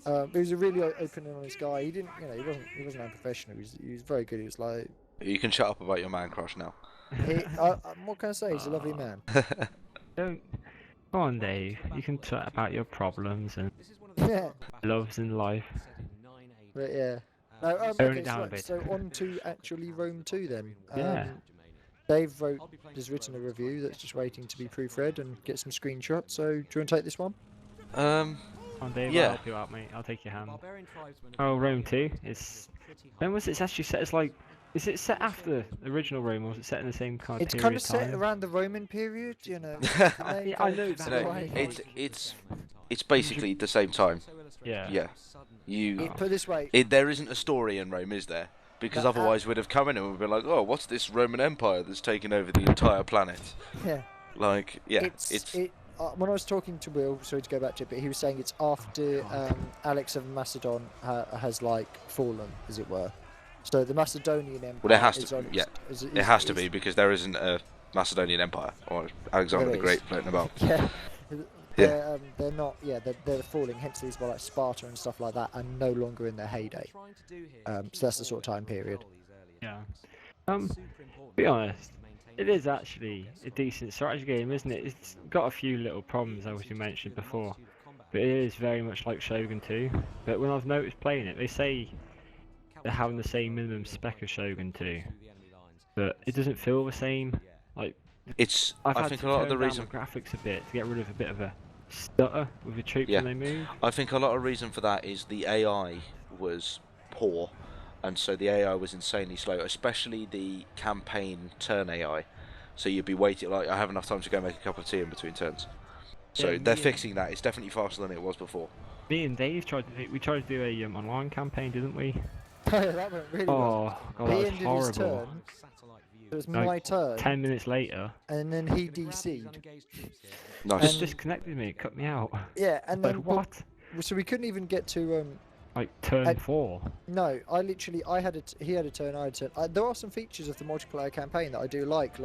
No. He was a really open and honest guy. He didn't, he wasn't unprofessional. He was very good. He was like, You can shut up about your man crush now. what can I say? He's a lovely man. Don't. Come on, Dave. You can talk about your problems and Yeah, loves in life. but yeah. No, Tone okay, it down a bit. so on to actually Rome 2 then. Yeah. Dave has written a review that's just waiting to be proofread and get some screenshots. So do you want to take this one? Come on, Dave. Yeah. I'll help you out, mate. I'll take your hand. Oh, Rome 2. When was it actually set? It's like. Is it set after the original Rome, or was it set in the same kind of It's period kind of of set time? around the Roman period, you know. Yeah, I know That's that. why. It's basically the same time. Yeah. Yeah. Put it this way. There isn't a story in Rome, is there? Because No, otherwise we'd have come in and we'd be like, oh, what's this Roman Empire that's taken over the entire planet? Yeah. Like, yeah, when I was talking to Will, sorry to go back to it, but he was saying it's after Alex of Macedon has like fallen, as it were. So the Macedonian Empire. Well, there has is to, on, yeah, is, it has to be because there isn't a Macedonian Empire or Alexander There the is. Great floating about. Yeah. Yeah. They're not. Yeah, they're falling. Hence, these like Sparta and stuff like that are no longer in their heyday. So that's the sort of time period. Yeah. To be honest, it is actually a decent strategy game, isn't it? It's got a few little problems, as you mentioned before, but it is very much like Shogun 2. But when I've noticed playing it, they say they're having the same minimum spec as Shogun 2, but it doesn't feel the same. Like I had think to a lot of turn the down reason. the graphics a bit to get rid of a bit of a stutter with the troops Yeah. when they move. I think a lot of reason for that is the AI was poor, and so the AI was insanely slow, especially the campaign turn AI. So you'd be waiting, like, I have enough time to go make a cup of tea in between turns. So Yeah, they're me and- fixing that. It's definitely faster than it was before. Me and Dave tried to do a online campaign, didn't we? That went really well. Oh god, He that was ended his horrible. turn. It was Like, my turn, 10 minutes later, and then he DC'd. Nice. it disconnected me. It cut me out. Yeah, and Like then what? so we couldn't even get to Like turn I- 4. No, I had he had a turn, I had a turn. There are some features of the multiplayer campaign that I do like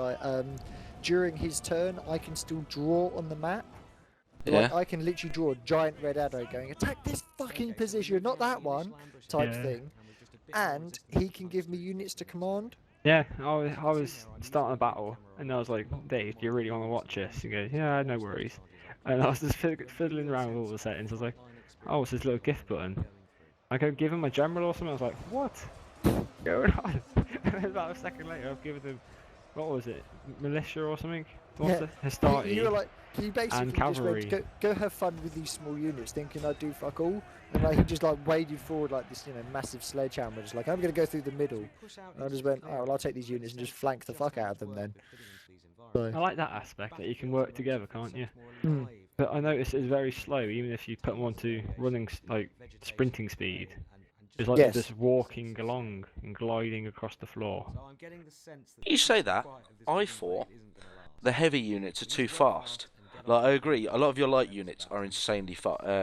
during his turn, I can still draw on the map. Like, Yeah. I can literally draw a giant red arrow going, attack this fucking position, not that one, type Yeah. thing. And he can give me units to command. Yeah, I was starting a battle, and I was like, Dave, do you really want to watch this? He goes, yeah, no worries. And I was just fiddling around with all the settings. I was like, oh, it's this little gift button. I go give him a general or something. I was like, what? What's going on? And about a second later, I've given him, what was it, militia or something? What's Yeah. the Hastati? You were like, he basically just cavalry. went, go have fun with these small units, thinking I'd do fuck all. And like, he just like waded forward like this, massive sledgehammer, just like, I'm going to go through the middle. And I just went, oh, well, I'll take these units and just flank the fuck out of them then. So, I like that aspect, that you can work together, can't you? mm. But I noticed it's very slow, even if you put them onto running, like, sprinting speed. It's like Yes. they're just walking along and gliding across the floor. You say that. I thought the heavy units are too fast. Like, I agree. A lot of your light units are insanely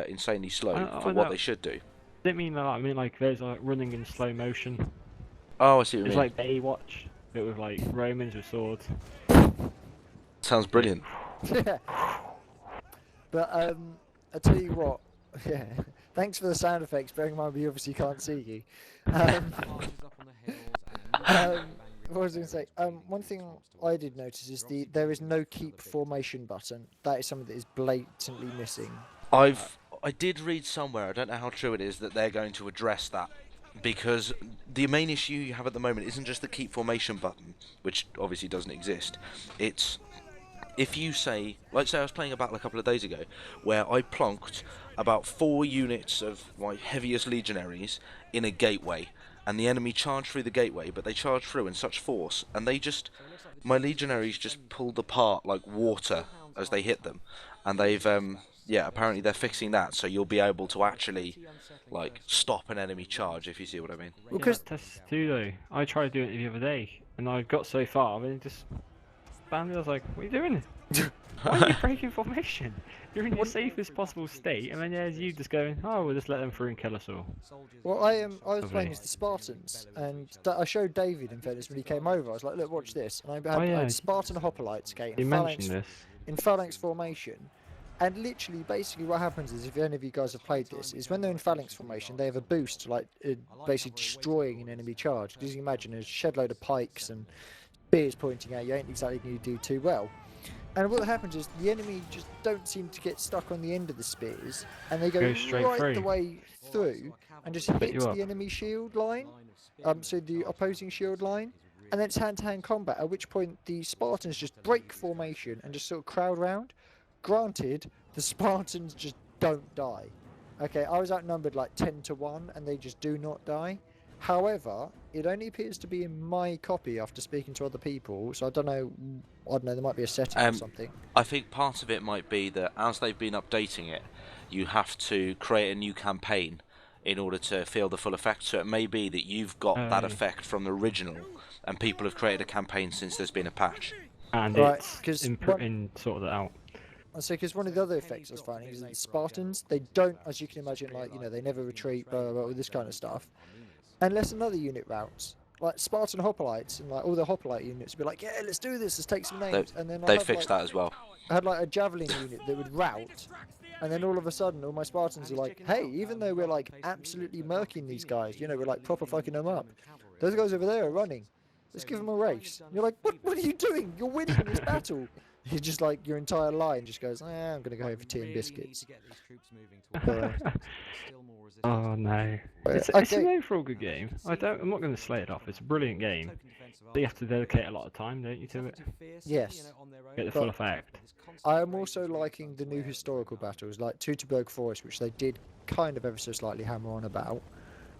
insanely slow I for know. what they should do. I didn't mean that. I mean like there's like running in slow motion. Oh, I see what you It's mean. like Baywatch, but with like Romans with swords. Sounds brilliant. Yeah. But I tell you what, yeah. Thanks for the sound effects. Bearing in mind we obviously can't see you. What was I going to say? One thing I did notice is there is no keep formation button. That is something that is blatantly missing. I did read somewhere, I don't know how true it is, that they're going to address that. Because the main issue you have at the moment isn't just the keep formation button, which obviously doesn't exist. It's if you say, like say I was playing a battle a couple of days ago, where I plonked about 4 units of my heaviest legionaries in a gateway, and the enemy charged through the gateway, but they charged through in such force, and my legionaries just pulled apart like water as they hit them, and they've apparently they're fixing that, so you'll be able to actually like stop an enemy charge, if you see what I mean. Well, 'cause Test 2 though. I tried doing it the other day, and I got so far, and then just banned. I was like, what are you doing? Why are you breaking formation? You're in your safest possible state, and then there's you just going, oh, we'll just let them through and kill us all. Well, I was Lovely. playing as the Spartans, and I showed David, in fairness, when he came over. I was like, look, watch this. And I yeah. had Spartan hoplites, okay, You mentioned this. in phalanx formation. And literally, basically, what happens is, if any of you guys have played this, is when they're in phalanx formation, they have a boost, like basically destroying an enemy charge. Because you can imagine a shed load of pikes and spears pointing at you ain't exactly going to do too well. And what happens is the enemy just don't seem to get stuck on the end of the spears, and they go straight right through. the way through and just Split hit you up. the enemy shield line, so the opposing shield line, and then it's hand-to-hand combat. At which point the Spartans just break formation and just sort of crowd round. Granted, the Spartans just don't die. Okay, I was outnumbered like 10-1, and they just do not die. However, it only appears to be in my copy after speaking to other people, so I don't know, there might be a setting or something. I think part of it might be that as they've been updating it, you have to create a new campaign in order to feel the full effect. So it may be that you've got that effect from the original, and people have created a campaign since there's been a patch. And Right, it's 'cause sorted it out. I say, because one of the other effects I was finding is that the Spartans, they don't, as you can imagine, like, they never retreat, blah, blah, blah, all this kind of stuff, unless another unit routes. Like Spartan hoplites and like all the hoplite units would be like, yeah, let's do this, let's take some names. And then They fixed that as well. I had like a javelin unit that would rout, and then all of a sudden all my Spartans are like, hey, even though we're like absolutely murking these guys, we're like proper fucking them up, those guys over there are running, let's give them a race. And you're like, what are you doing? You're winning this battle. You're just like, your entire line just goes, I'm gonna go over tea and biscuits. Oh no. It's an overall good game. I'm not going to slay it off. It's a brilliant game. But you have to dedicate a lot of time, don't you, to it? Yes. Get the full effect. I am also liking the new historical battles, like Teutoburg Forest, which they did kind of ever so slightly hammer on about.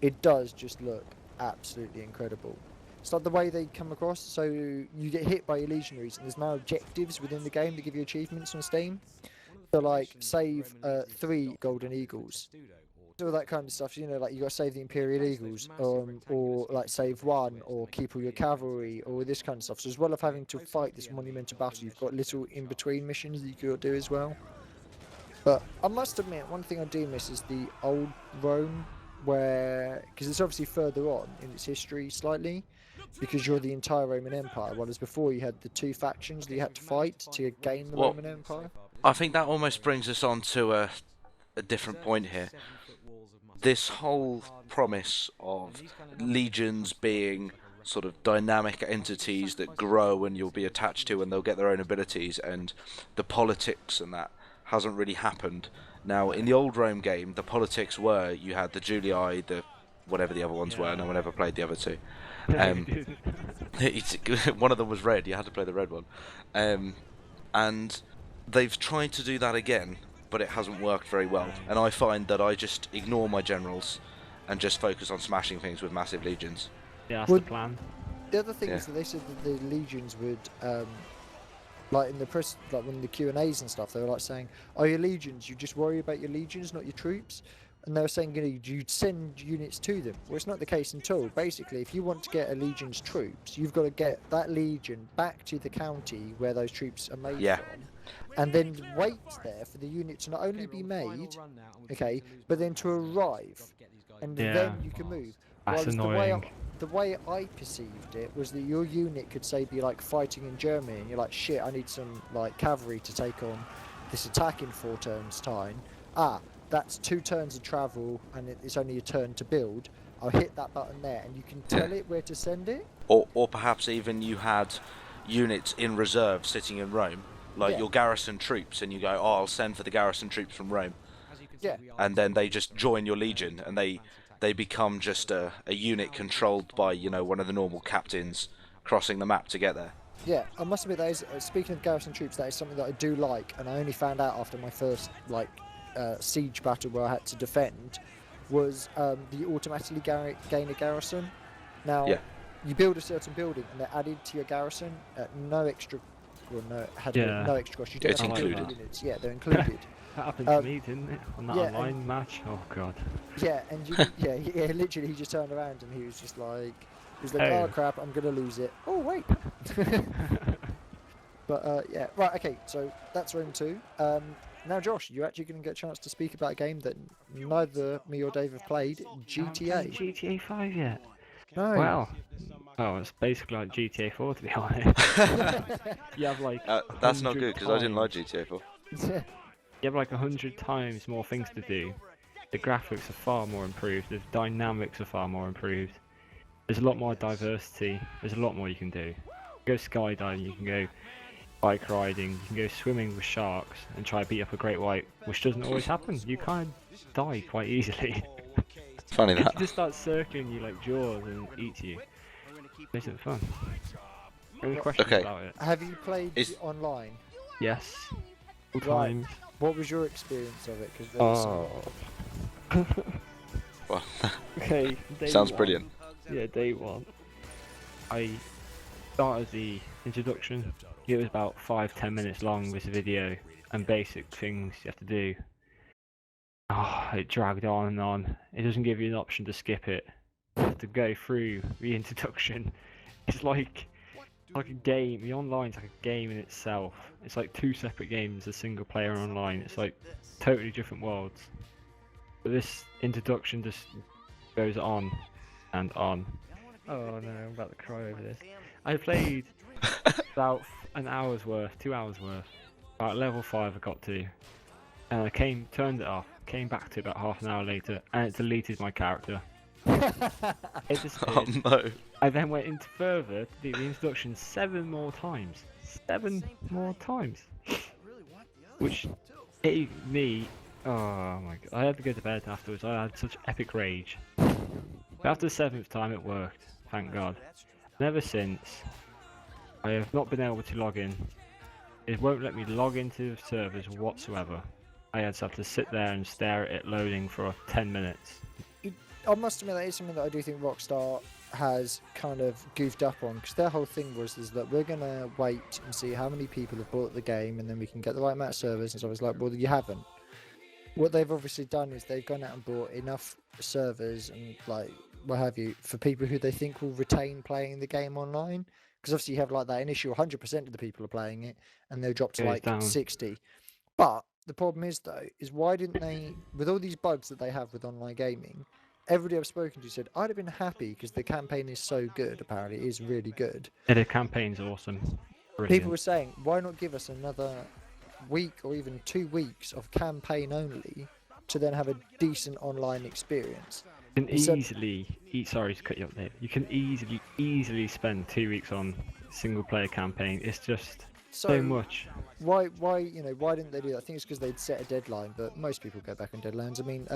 It does just look absolutely incredible. It's like the way they come across, so you get hit by your legionaries, and there's now objectives within the game that give you achievements on Steam. So like save 3 golden eagles. All that kind of stuff, you know, like you got to save the Imperial Eagles, or like save 1, or keep all your cavalry, or this kind of stuff. So as well as having to fight this monumental battle, you've got little in-between missions that you could do as well. But I must admit, one thing I do miss is the old Rome, where, because it's obviously further on in its history slightly, because you're the entire Roman Empire, whereas before you had the 2 factions that you had to fight to gain the Well, Roman Empire. I think that almost brings us on to a different point here. This whole promise of legions being sort of dynamic entities that grow and you'll be attached to and they'll get their own abilities, and the politics and that hasn't really happened. Now, in the old Rome game, the politics were, you had the Julii, the whatever the other ones were, no one ever played the other two. One of them was red, you had to play the red one. And they've tried to do that again, but it hasn't worked very well. And I find that I just ignore my generals and just focus on smashing things with massive legions. Yeah, that's the plan. The other thing is that they said that the legions would, like in the press, like when the Q&As and stuff, they were like saying, "Oh, your legions, you just worry about your legions, not your troops." And they were saying, you know, you'd send units to them. Well, it's not the case at all. Basically, if you want to get a legion's troops, you've got to get that legion back to the county where those troops are made from, and then wait there for the unit to not only be made, okay, but then to arrive, and then you can move. That's annoying. The way I perceived it was that your unit could say be like fighting in Germany, and you're like, shit, I need some like cavalry to take on this attack in 4 turns time. That's 2 turns of travel, and it's only a turn to build. I'll hit that button there, and you can tell it where to send it. Or perhaps even you had units in reserve sitting in Rome, like your garrison troops, and you go, "Oh, I'll send for the garrison troops from Rome." Yeah. And then they just join your legion, and they become just a unit controlled by, you know, one of the normal captains crossing the map to get there. Yeah, I must admit that is, speaking of garrison troops, that is something that I do like, and I only found out after my first like siege battle where I had to defend, was that you automatically gain a garrison. Now, you build a certain building and they're added to your garrison at no extra, no extra cost. You don't have to build units. Yeah, they're included. That happened to me, didn't it? On that online match. Oh god. Yeah, and literally he just turned around and he was like, "Oh crap, I'm gonna lose it." Oh wait. But yeah, right, okay. So that's Rome 2. Now, Josh, you're actually going to get a chance to speak about a game that neither me or Dave have played, GTA. GTA 5 yet? No. Well, it's basically like GTA 4 to be honest. You have like that's not good because I didn't like GTA 4. You have like 100 times more things to do. The graphics are far more improved. The dynamics are far more improved. There's a lot more diversity. There's a lot more you can do. You can go skydiving. You can go bike riding, you can go swimming with sharks and try to beat up a great white, which doesn't always happen. You kind of die quite easily. Funny that. It just starts circling you like jaws and eats you. Makes it fun. Any questions about it? Have you played online? Yes. All times. What was your experience of it? Well, okay. Sounds brilliant. Yeah, day 1. I started the introduction. It was about 5-10 minutes long, this video, and basic things you have to do. It dragged on and on. It doesn't give you an option to skip it. You have to go through the introduction. It's like a game. The online's like a game in itself. It's like 2 separate games, a single player online. It's like totally different worlds. But this introduction just goes on and on. Oh no, I'm about to cry over this. I played about an hour's worth, 2 hours worth. About level 5 I got to. And I turned it off, came back to it about half an hour later, and it deleted my character. It disappeared. Oh no. I then went into further to do the introduction 7 more times. 7 more times. Which it me, oh my god. I had to go to bed afterwards. I had such epic rage. But after the 7th time it worked, thank god. And ever since, I have not been able to log in. It won't let me log into the servers whatsoever. I just have to sit there and stare at it loading for 10 minutes. I must admit that is something that I do think Rockstar has kind of goofed up on, because their whole thing was is that we're gonna wait and see how many people have bought the game, and then we can get the right amount of servers. And so I was like, well, you haven't. What they've obviously done is they've gone out and bought enough servers and like what have you for people who they think will retain playing the game online. Because obviously you have like that initial 100% of the people are playing it, and they'll drop to Goes like down. 60. But the problem is though, is why didn't they, with all these bugs that they have with online gaming, everybody I've spoken to said I'd have been happy because the campaign is so good. Apparently, it is really good. Yeah, the campaign's awesome. People Brilliant. were saying, why not give us another week or even 2 weeks of campaign only to then have a decent online experience? You can Instead- easily, sorry to cut you up there. You can easily spend 2 weeks on single player campaign. It's just so much. Why didn't they do that? I think it's because they'd set a deadline, but most people go back on deadlines. I mean,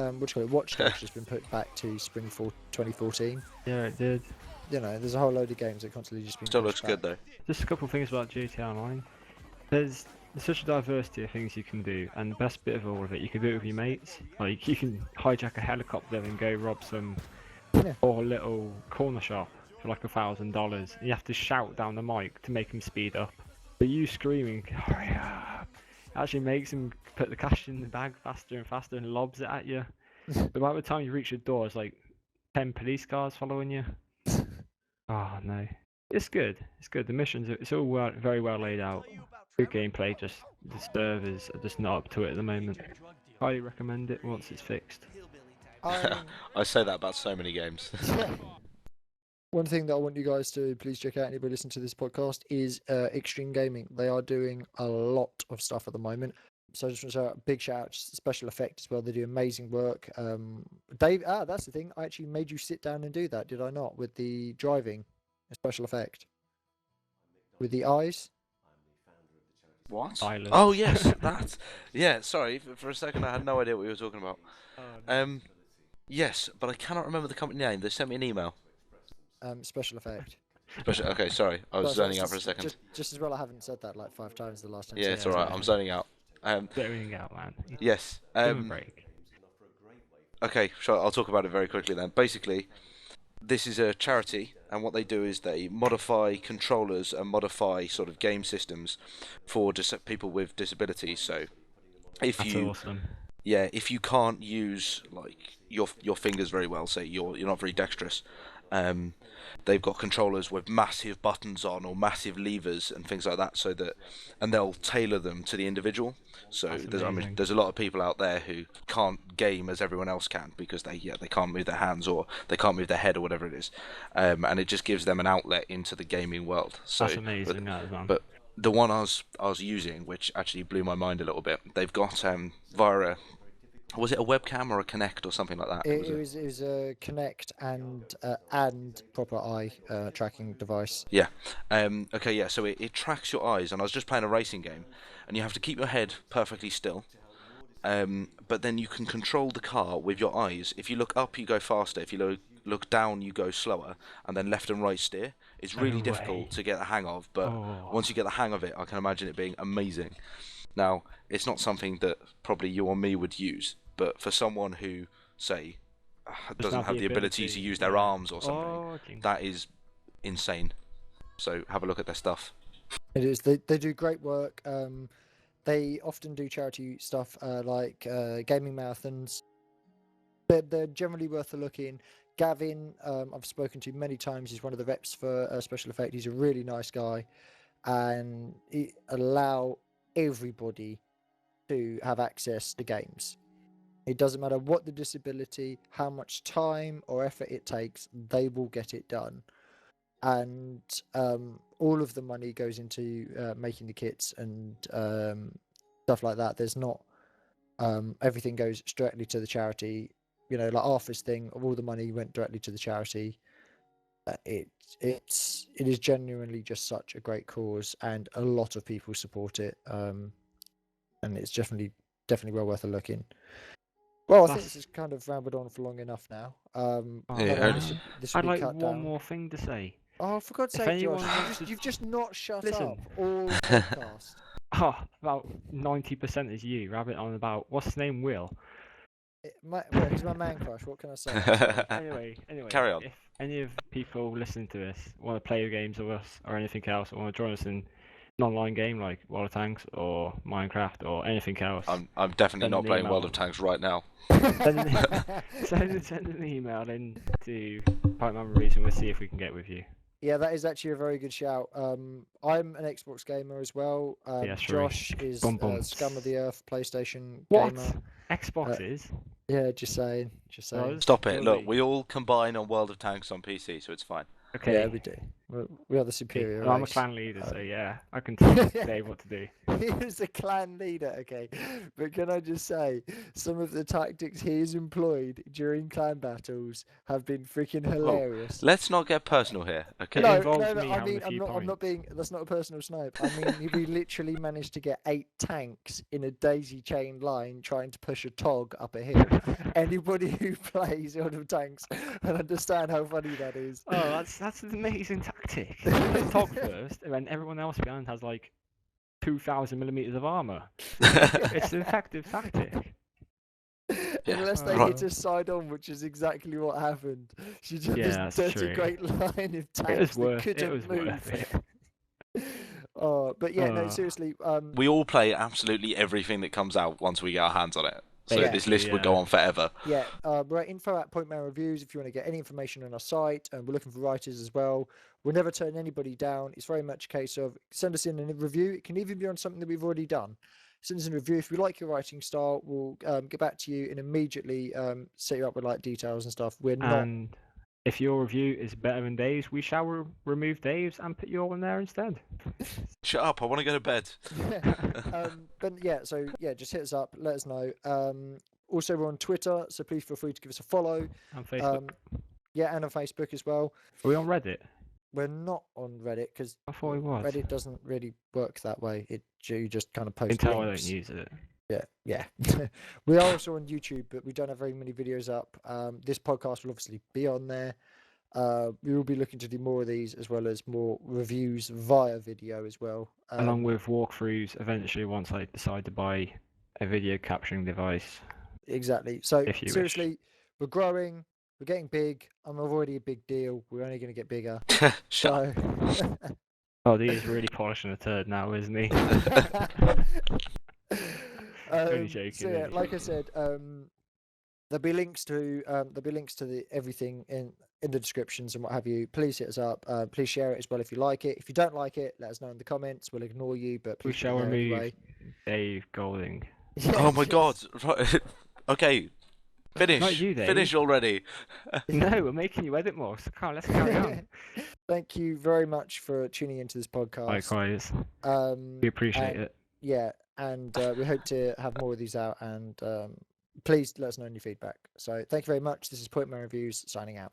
Watch Dogs has been put back to spring 2014. Yeah, it did. You know, there's a whole load of games that constantly just been Still pushed looks good back. though. Just a couple of things about GTA Online. There's such a diversity of things you can do, and the best bit of all of it, you can do it with your mates. Like, you can hijack a helicopter and go rob some Yeah. poor little corner shop for like $1,000. You have to shout down the mic to make him speed up. But you screaming, hurry up, actually makes him put the cash in the bag faster and faster and lobs it at you. But by the time you reach the door, it's like 10 police cars following you. Oh no. It's good. It's good. The missions, it's all very well laid out. Good gameplay, just the servers are just not up to it at the moment. Highly recommend it once it's fixed. I say that about so many games. One thing that I want you guys to please check out, anybody listen to this podcast, is Extreme Gaming. They are doing a lot of stuff at the moment. So I just want to shout out, big shout out to Special Effect as well. They do amazing work. Dave, that's the thing. I actually made you sit down and do that, did I not? With the driving, Special Effect. With the eyes. What? Silence. Oh yes, that. Yeah, sorry. For a second, I had no idea what you were talking about. Yes, but I cannot remember the company name. They sent me an email. Special Effect. Okay, sorry. I was zoning out for a second. Just as well I haven't said that like 5 times the last time. Yeah, it's alright. I'm zoning out. Get everything out, man. Yes. Give him a break. Okay, sure. I'll talk about it very quickly then. Basically, this is a charity, and what they do is they modify controllers and modify sort of game systems for people with disabilities. So, if That's you awesome. yeah, if you can't use like your fingers very well, say you're not very dexterous, they've got controllers with massive buttons on or massive levers and things like that, and they'll tailor them to the individual. So That's there's a lot of people out there who can't game as everyone else can because they can't move their hands or they can't move their head or whatever it is, and it just gives them an outlet into the gaming world. So, That's amazing, that, man. But the one I was using, which actually blew my mind a little bit, they've got via was it a webcam or a Kinect or something like that? It was a Kinect and proper eye tracking device. Yeah. Okay. Yeah. So it tracks your eyes, and I was just playing a racing game, and you have to keep your head perfectly still. But then you can control the car with your eyes. If you look up, you go faster. If you look down, you go slower, and then left and right steer. It's really difficult to get the hang of, but once you get the hang of it, I can imagine it being amazing. Now, it's not something that probably you or me would use, but for someone who, say, doesn't have the ability to use their arms or something, that is insane. So have a look at their stuff. It is. They do great work. They often do charity stuff like gaming marathons. They're generally worth a look in. Gavin, I've spoken to many times. He's one of the reps for Special Effect. He's a really nice guy, and he allow everybody to have access to games. It doesn't matter what the disability, how much time or effort it takes, they will get it done. And all of the money goes into making the kits and stuff like that. There's not everything goes directly to the charity. You know, like Arthur's thing, all the money went directly to the charity. It is genuinely just such a great cause, and a lot of people support it. And it's definitely well worth a look in. Well, I think this has kind of rambled on for long enough now. This I'd will be like cut one down. more thing to say. Oh, for God's If sake, anyone Josh, wants to- you've just not shut Listen. up all podcast. Oh, about 90% is you, Rabbit, on about, what's his name, Will? He's my man crush. What can I say? Anyway, Carry on. if any of people listening to this want to play games with us or anything else, or want to join us in an online game like World of Tanks or Minecraft or anything else, I'm definitely send not an playing email. World of Tanks right now. Send an email in to Pipeman Reviews and we'll see if we can get with you. Yeah, that is actually a very good shout. I'm an Xbox gamer as well. Yeah, sure. Josh is Bum, bum. scum of the earth PlayStation What? gamer. Xboxes? Yeah, just saying. Does? Stop it. Surely. Look, we all combine on World of Tanks on PC, so it's fine. Okay. Yeah, we do. We are the superior Well, I'm a race. clan leader, so yeah, I can tell Dave what to do. He is a clan leader, okay. But can I just say, some of the tactics he has employed during clan battles have been freaking hilarious. Let's not get personal here, okay? It involves me I having mean, a few I'm not points. being. That's not a personal snipe. I mean, we literally managed to get 8 tanks in a daisy chain line trying to push a tog up a hill. Anybody who plays World of Tanks will understand how funny that is. Oh, that's an amazing tactic. Just talk first, and then everyone else behind has like 2,000 millimeters of armor. It's an effective tactic. Yeah, Unless they right. hit us side on, which is exactly what happened. She just Yeah, this that's dirty true. great line of It tanks was that worth. couldn't It was move. worth it. But yeah, no, seriously. We all play absolutely everything that comes out once we get our hands on it. So Yeah. this list would go on forever. Yeah, we're at info@pointman-reviews if you want to get any information on our site, and we're looking for writers as well. We'll never turn anybody down. It's very much a case of send us in a review. It can even be on something that we've already done. Send us in a review. If we like your writing style, we'll get back to you and immediately set you up with like details and stuff. We're not. And if your review is better than Dave's, we shall remove Dave's and put you all in there instead. Shut up, I want to go to bed. But yeah, so yeah, just hit us up. Let us know. Also, we're on Twitter, so please feel free to give us a follow. On Facebook. Yeah, and on Facebook as well. Are we on Reddit? We're not on Reddit because I thought we was. Reddit doesn't really work that way. You just kind of You post can tell I links. don't use it. Yeah. We are also on YouTube, but we don't have very many videos up. This podcast will obviously be on there. We will be looking to do more of these as well as more reviews via video as well. Along with walkthroughs eventually once I decide to buy a video capturing device. Exactly. So If you seriously, we're growing. We're getting big. I'm already a big deal. We're only going to get bigger. Shut So. Oh, he is really polishing a turd now, isn't he? Only joking. So yeah, like I said, there'll be links to everything in the descriptions and what have you. Please hit us up. Please share it as well if you like it. If you don't like it, let us know in the comments. We'll ignore you, but We please shall put it there remove anyway. Dave Golding. Yeah, Oh my yes. god. Right. Okay. Finish. Not you, Dave. Finish already. No, we're making you edit more. So let's carry on. Thank you very much for tuning into this podcast. Likewise. Um, We appreciate and- it. Yeah, and we hope to have more of these out. And please let us know your feedback. So thank you very much. This is Point Man Reviews signing out.